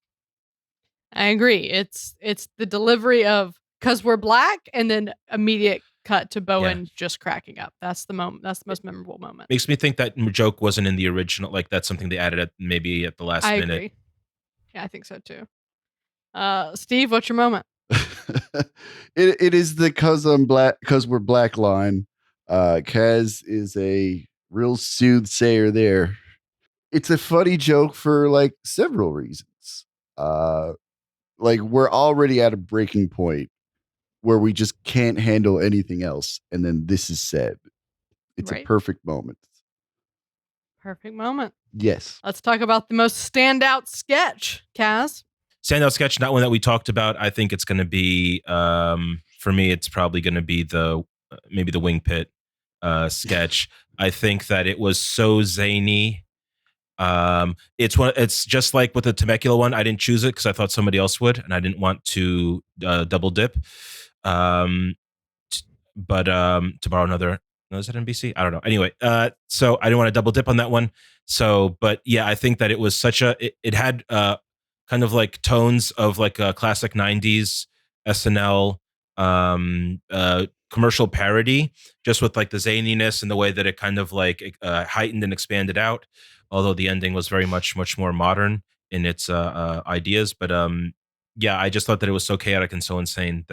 I agree. It's the delivery of "'cause we're black" and then immediate cut to Bowen just cracking up. That's the moment. That's the most memorable moment. Makes me think that joke wasn't in the original. Like that's something they added maybe at the last minute. Agree. Yeah, I think so too. Steve, what's your moment? It is the "'cause we're black" line. Kaz is a real soothsayer there. It's a funny joke for like several reasons. Like we're already at a breaking point where we just can't handle anything else, and then this is said. It's a perfect moment. Perfect moment. Yes. Let's talk about the most standout sketch, Kaz. Standout sketch, not one that we talked about. I think it's going to be, for me, it's probably going to be maybe the Wing Pit sketch. I think that it was so zany. It's just like with the Temecula one. I didn't choose it because I thought somebody else would, and I didn't want to double dip. But to borrow another, no, is that NBC? I don't know. Anyway, so I didn't want to double dip on that one. So, but yeah, I think that it was it had kind of like tones of like a classic 90s SNL commercial parody, just with like the zaniness and the way that it kind of like heightened and expanded out. Although the ending was very much more modern in its ideas, but yeah, I just thought that it was so chaotic and so insane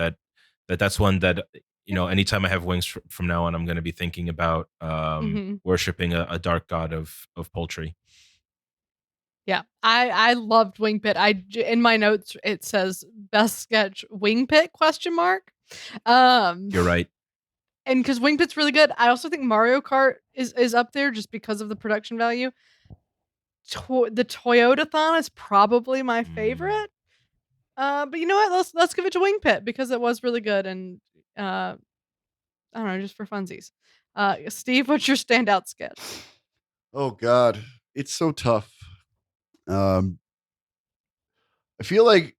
that's one that anytime I have wings from now on, I'm going to be thinking about worshiping a dark god of poultry. Yeah, I loved Wing Pit. In my notes it says best sketch Wing Pit ? You're right. And because Wing Pit's really good, I also think Mario Kart is up there just because of the production value. The Toyota-thon is probably my favorite. But you know what? Let's give it to Wing Pit because it was really good, and I don't know, just for funsies. Steve, what's your standout sketch? Oh God, it's so tough. I feel like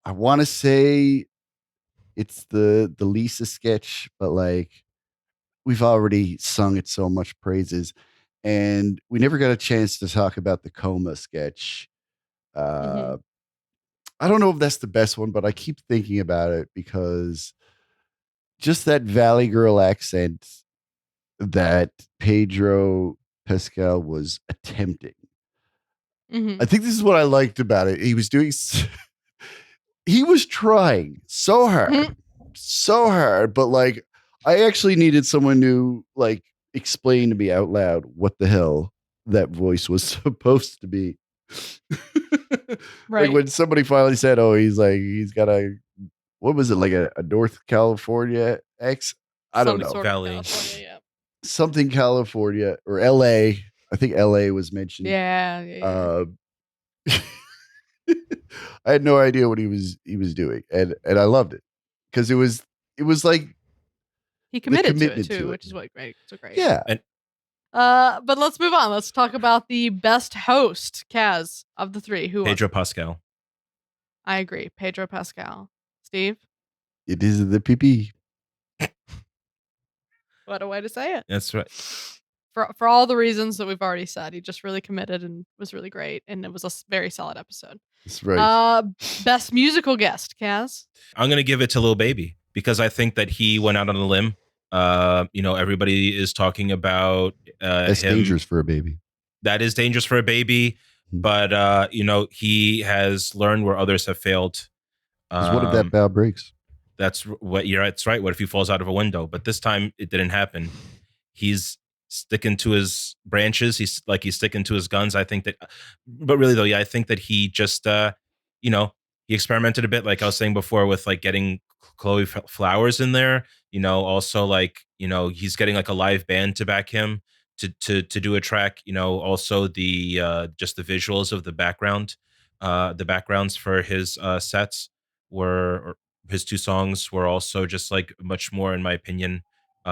I want to say it's the Lisa sketch, but like we've already sung it so much praises, and we never got a chance to talk about the Coma sketch. I don't know if that's the best one, but I keep thinking about it because just that Valley Girl accent that Pedro Pascal was attempting. I think this is what I liked about it. He was trying so hard, but like I actually needed someone to like explain to me out loud what the hell that voice was supposed to be. Like when somebody finally said, "Oh, he's got what was it, like a North California X? I don't know. Valley. Something California or LA. I think LA was mentioned. Yeah. I had no idea what he was doing, and I loved it because it was like he committed to it too, which is what great. So great. Yeah. But let's move on. Let's talk about the best host, Kaz, of the three. Who? Pedro Pascal. I agree, Pedro Pascal. Steve? It is the PP. What a way to say it. That's right. for all the reasons that we've already said. He just really committed and was really great, and it was a very solid episode. That's right. Best musical guest, Kaz. I'm gonna give it to Lil Baby because I think that he went out on a limb. Everybody is talking about That's him. dangerous for a baby. That is dangerous for a baby, but he has learned where others have failed. What if that bow breaks? That's right. What if he falls out of a window? But this time it didn't happen. He's sticking to his branches. He's sticking to his guns. I think that, but really though, yeah, I think that he just, he experimented a bit, like I was saying before, with like getting Chloe Flowers in there. Also he's getting like a live band to back him to do a track. Also the just the visuals of the backgrounds for his sets were. His two songs were also just like much more, in my opinion,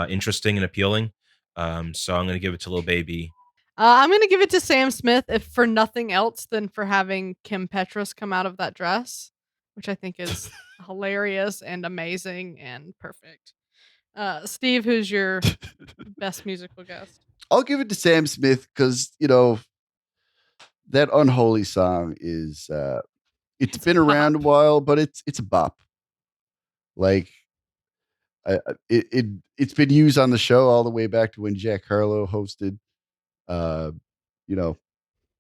interesting and appealing. So I'm going to give it to Lil Baby. I'm going to give it to Sam Smith, if for nothing else than for having Kim Petras come out of that dress, which I think is hilarious and amazing and perfect. Steve, who's your best musical guest? I'll give it to Sam Smith because, that Unholy song is, it's been around a while, but it's a bop. Like, it's been used on the show all the way back to when Jack Harlow hosted.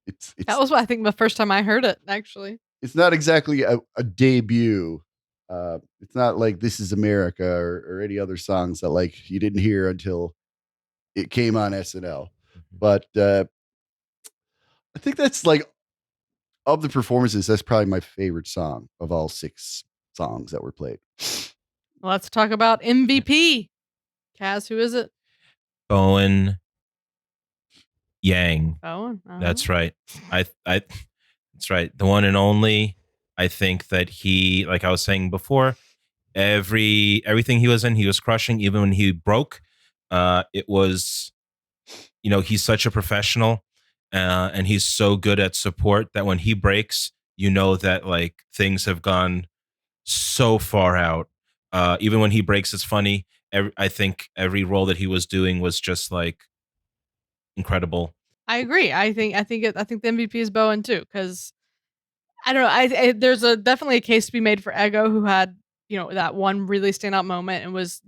It's That was, I think, the first time I heard it. Actually, it's not exactly a debut. It's not like This Is America or any other songs that like you didn't hear until it came on SNL. But I think that's like, of the performances, that's probably my favorite song of all 6 songs that were played. Let's talk about MVP. Kaz, who is it? Bowen Yang. Bowen. That's right. That's right. The one and only. I think that he, like I was saying before, everything he was in, he was crushing. Even when he broke, it was, he's such a professional, and he's so good at support that when he breaks, that like things have gone so far out. Even when he breaks, it's funny. I think every role that he was doing was just like incredible. I agree. I think the MVP is Bowen too, because I don't know. There's definitely a case to be made for Ego, who had that one really standout moment and was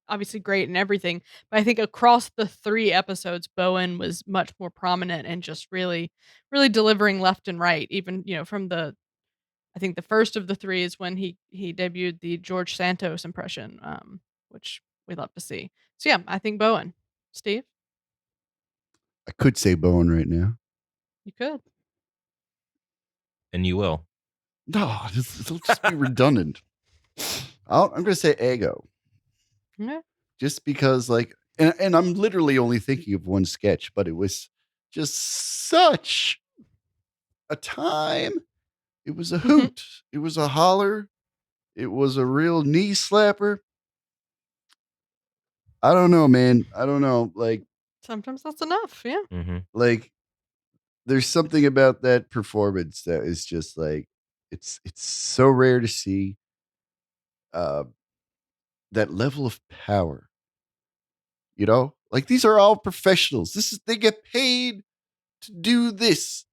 obviously great and everything. But I think across the 3 episodes, Bowen was much more prominent and just really, really delivering left and right. Even from I think the first of the 3 is when he debuted the George Santos impression, which we love to see. So yeah, I think Bowen. Steve, I could say Bowen right now. you could. And you will. No, it'll just be redundant. I'm going to say Ego. Yeah. Just because, like, and I'm literally only thinking of one sketch, but it was just such a time. It was a hoot. It was a holler. It was a real knee slapper. I don't know, man. I don't know. Like, Sometimes that's enough. Yeah. Mm-hmm. like there's something about that performance that is just like, it's so rare to see that level of power. Like, these are all professionals. They get paid to do this.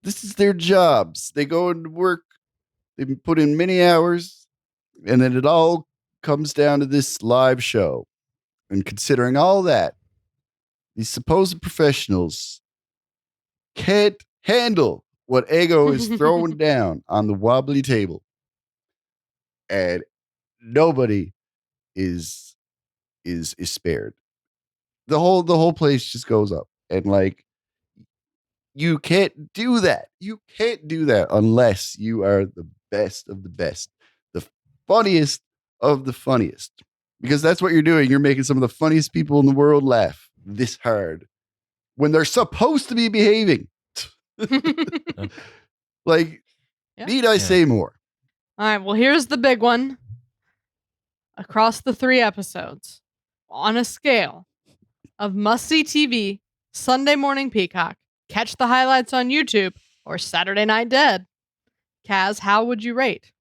This is their jobs. They go into work. They put in many hours, and then it all comes down to this live show. And considering all that, these supposed professionals can't handle what Ego is throwing down on the wobbly table. And nobody is spared. The whole place just goes up. And like, you can't do that. You can't do that unless you are the best of the best, the funniest of the funniest. Because that's what you're doing. You're making some of the funniest people in the world laugh this hard when they're supposed to be behaving. Like, need I say more? All right. Well, here's the big one. Across the 3 episodes, on a scale of must-see TV, Sunday morning Peacock, catch the highlights on YouTube, or Saturday Night Dead, Kaz, how would you rate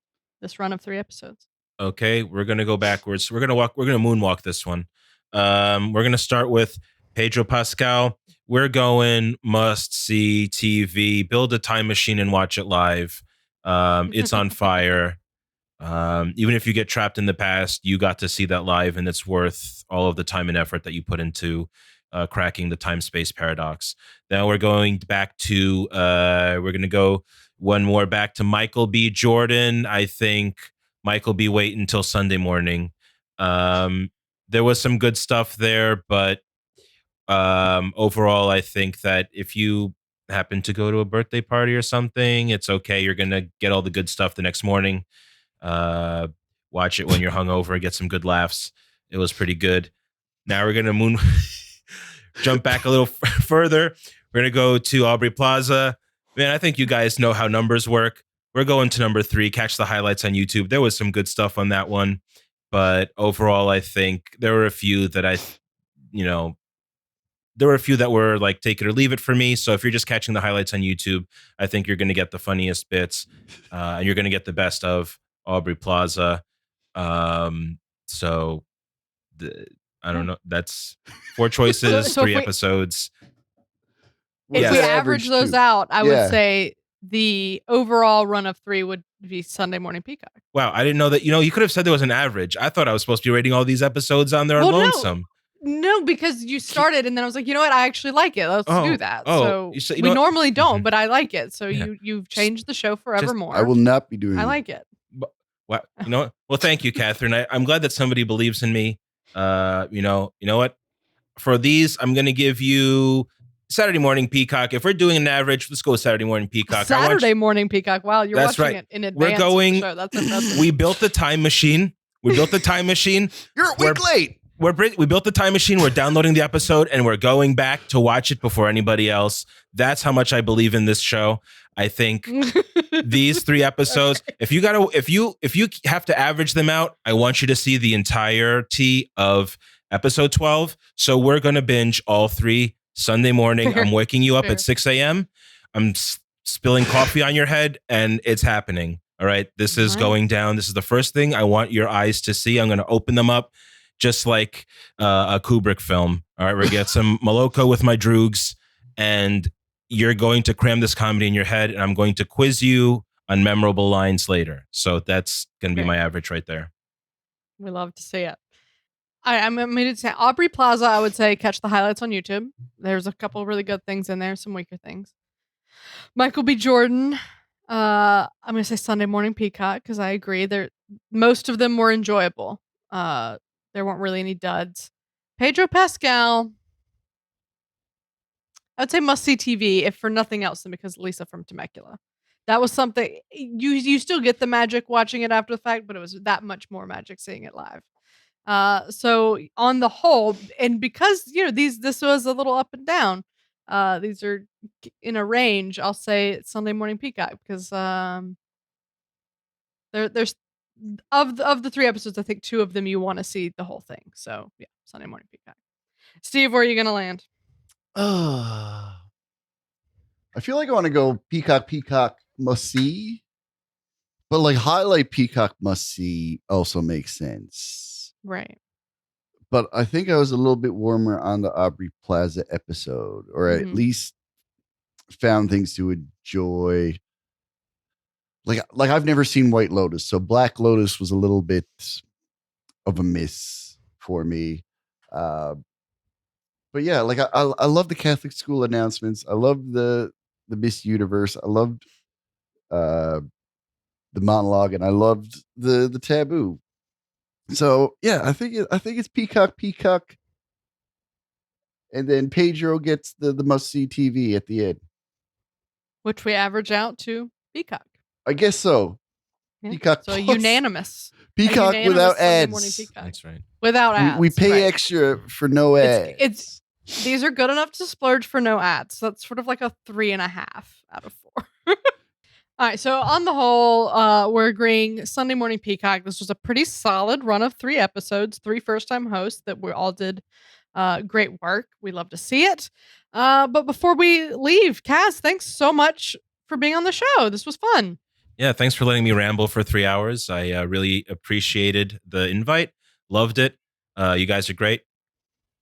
this run of 3 episodes? Okay, we're gonna go backwards. We're gonna moonwalk this one. We're gonna start with Pedro Pascal, we're going must see TV. Build a time machine and watch it live. It's on fire. Even if you get trapped in the past, you got to see that live, and it's worth all of the time and effort that you put into cracking the time space paradox. Now we're going back to we're going to go one more back to Michael B. Jordan. I think Michael B. wait until Sunday morning. There was some good stuff there, but overall, I think that if you happen to go to a birthday party or something, it's okay. You're going to get all the good stuff the next morning. Watch it when you're hungover and get some good laughs. It was pretty good. Now we're gonna jump back a little further. We're gonna go to Aubrey Plaza. Man, I think you guys know how numbers work. We're going to number 3. Catch the highlights on YouTube. There was some good stuff on that one, but overall, I think there were a few that there were a few that were like take it or leave it for me. So if you're just catching the highlights on YouTube, I think you're going to get the funniest bits, and you're going to get the best of Aubrey Plaza. So I don't know. That's 4 choices, So 3 episodes. If Yes. we average those too? out, I Yeah. would say the overall run of 3 would be Sunday Morning Peacock. Wow, I didn't know that. You could have said there was an average. I thought I was supposed to be rating all these episodes on their Well, no. lonesome. No, because you started and then I was like, you know what? I actually like it. Let's do that. Oh, So you we know what? normally don't, Mhm. but I like it. So Yeah. you've changed the show forevermore. I will not be doing I it. like it. Wow. You know what? Well, thank you, Katherine. I'm glad that somebody believes in me. You know what? For these, I'm going to give you Saturday Morning Peacock. If we're doing an average, let's go with Saturday Morning Peacock. Saturday Morning Peacock. Wow, you're That's watching right. it in advance. We're going. Of the show. That's impressive. We built the time machine. We built the time machine. You're a week late. We built the time machine. We're downloading the episode and we're going back to watch it before anybody else. That's how much I believe in this show. I think these 3 episodes, Okay. if you have to average them out, I want you to see the entirety of episode 12. So we're going to binge all 3 Sunday morning. Fair. I'm waking you up Fair. at 6 a.m. I'm spilling coffee on your head and it's happening. All right. This is Right. going down. This is the first thing I want your eyes to see. I'm going to open them up just like a Kubrick film. All right. We're going to get some Moloko with my droogs and you're going to cram this comedy in your head and I'm going to quiz you on memorable lines later. So that's going to be Great. my average right there. We love to see it. I'm going to say Aubrey Plaza. I would say catch the highlights on YouTube. There's a couple really good things in there, some weaker things. Michael B. Jordan. I'm going to say Sunday Morning Peacock because I agree. Most of them were enjoyable. There weren't really any duds. Pedro Pascal. I would say must see TV if for nothing else than because Lisa from Temecula. That was something you still get the magic watching it after the fact, but it was that much more magic seeing it live. So on the whole, and because this was a little up and down, these are in a range. I'll say Sunday Morning Peacock because there's of the 3 episodes, I think 2 of them you want to see the whole thing. So yeah, Sunday Morning Peacock. Steve, where are you gonna land? I feel like I want to go Peacock must see, but like highlight Peacock must see also makes sense. Right. But I think I was a little bit warmer on the Aubrey Plaza episode, or at least found things to enjoy. Like I've never seen White Lotus, so Black Lotus was a little bit of a miss for me. But yeah, like I love the Catholic school announcements. I love the Miss Universe. I loved the monologue, and I loved the taboo. So yeah, I think it's Peacock, and then Pedro gets the must see TV at the end. Which we average out to Peacock. I guess so. Yeah. Peacock. So plus unanimous. Peacock unanimous without Sunday Morning ads. Peacock. That's right. Without ads. We pay right. extra for no ads. It's these are good enough to splurge for no ads. So that's sort of like a 3.5 out of 4. All right. So on the whole, we're agreeing Sunday Morning Peacock. This was a pretty solid run of 3 episodes, 3 first-time hosts that we all did great work. We love to see it. But before we leave, Kaz, thanks so much for being on the show. This was fun. Yeah, thanks for letting me ramble for 3 hours. I really appreciated the invite. Loved it. You guys are great.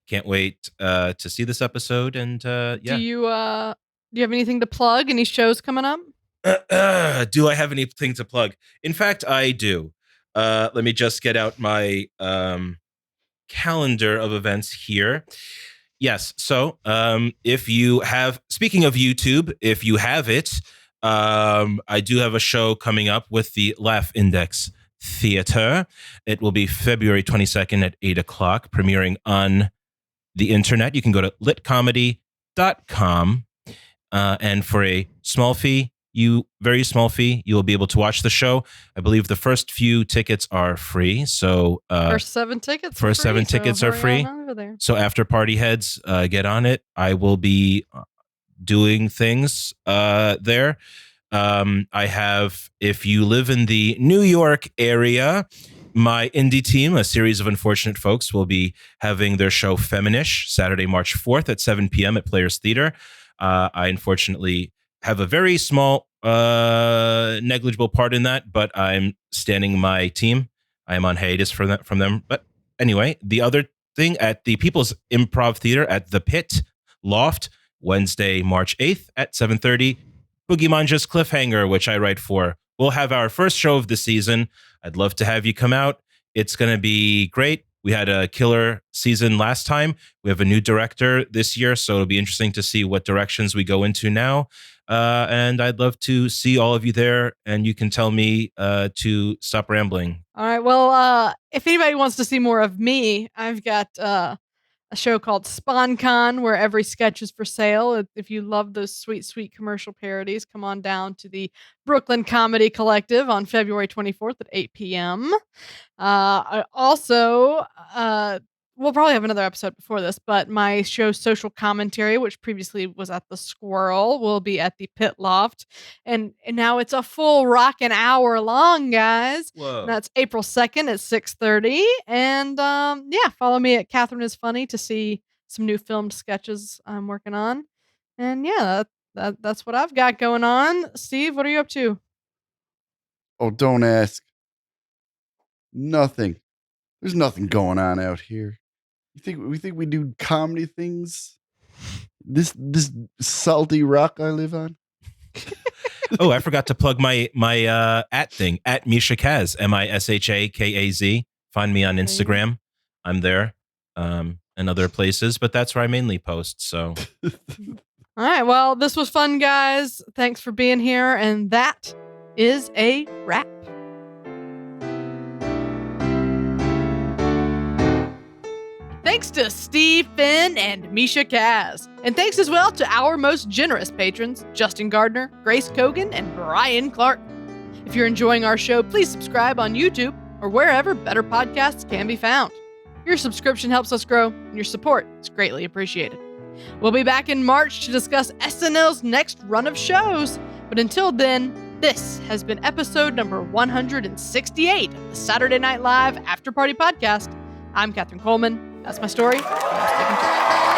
Can't wait to see this episode. And yeah. Do you have anything to plug? Any shows coming up? Do I have anything to plug? In fact, I do. Let me just get out my calendar of events here. Yes. So if you have, speaking of YouTube, if you have it, I do have a show coming up with the Laugh Index Theater. It will be February 22nd at 8 o'clock, premiering on the internet. You can go to litcomedy.com. And for a small fee, very small fee, you will be able to watch the show. I believe the first few tickets are free. So first 7 tickets. Tickets are free. So after party heads, get on it. I will be doing things there. I have, if you live in the New York area, my indie team, a series of unfortunate folks, will be having their show Feminish Saturday, March 4th at 7 p.m. at Players Theater. I unfortunately have a very small, negligible part in that, but I'm standing my team. I am on hiatus from them. But anyway, the other thing at the People's Improv Theater at the Pit Loft, Wednesday, March 8th at 7:30, Boogie Manja's Cliffhanger, which I write for. We'll have our first show of the season. I'd love to have you come out. It's going to be great. We had a killer season last time. We have a new director this year, so it'll be interesting to see what directions we go into now. And I'd love to see all of you there, and you can tell me to stop rambling. All right. Well, if anybody wants to see more of me, I've got a show called SpawnCon, where every sketch is for sale. If you love those sweet, sweet commercial parodies, come on down to the Brooklyn Comedy Collective on February 24th at 8 p.m. Also, we'll probably have another episode before this, but my show Social Commentary, which previously was at the Squirrel, will be at the Pit Loft. And now it's a full rockin' hour long, guys. Whoa. And that's April 2nd at 6:30. And follow me at Katherine is Funny to see some new filmed sketches I'm working on. And yeah, that's what I've got going on. Steve, what are you up to? Oh, don't ask. Nothing. There's nothing going on out here. We think we do comedy things? This salty rock I live on? Oh, I forgot to plug my at thing, at Misha Kaz, MISHAKAZ. Find me on Instagram. I'm there, and other places, but that's where I mainly post. So, all right. Well, this was fun, guys. Thanks for being here, and that is a wrap. Thanks to Steve Finn and Misha Kaz. And thanks as well to our most generous patrons, Justin Gardner, Grace Kogan, and Brian Clark. If you're enjoying our show, please subscribe on YouTube or wherever better podcasts can be found. Your subscription helps us grow, and your support is greatly appreciated. We'll be back in March to discuss SNL's next run of shows. But until then, this has been episode number 168 of the Saturday Night Live Afterparty podcast. I'm Katherine Coleman. That's my story. I'm sticking to it.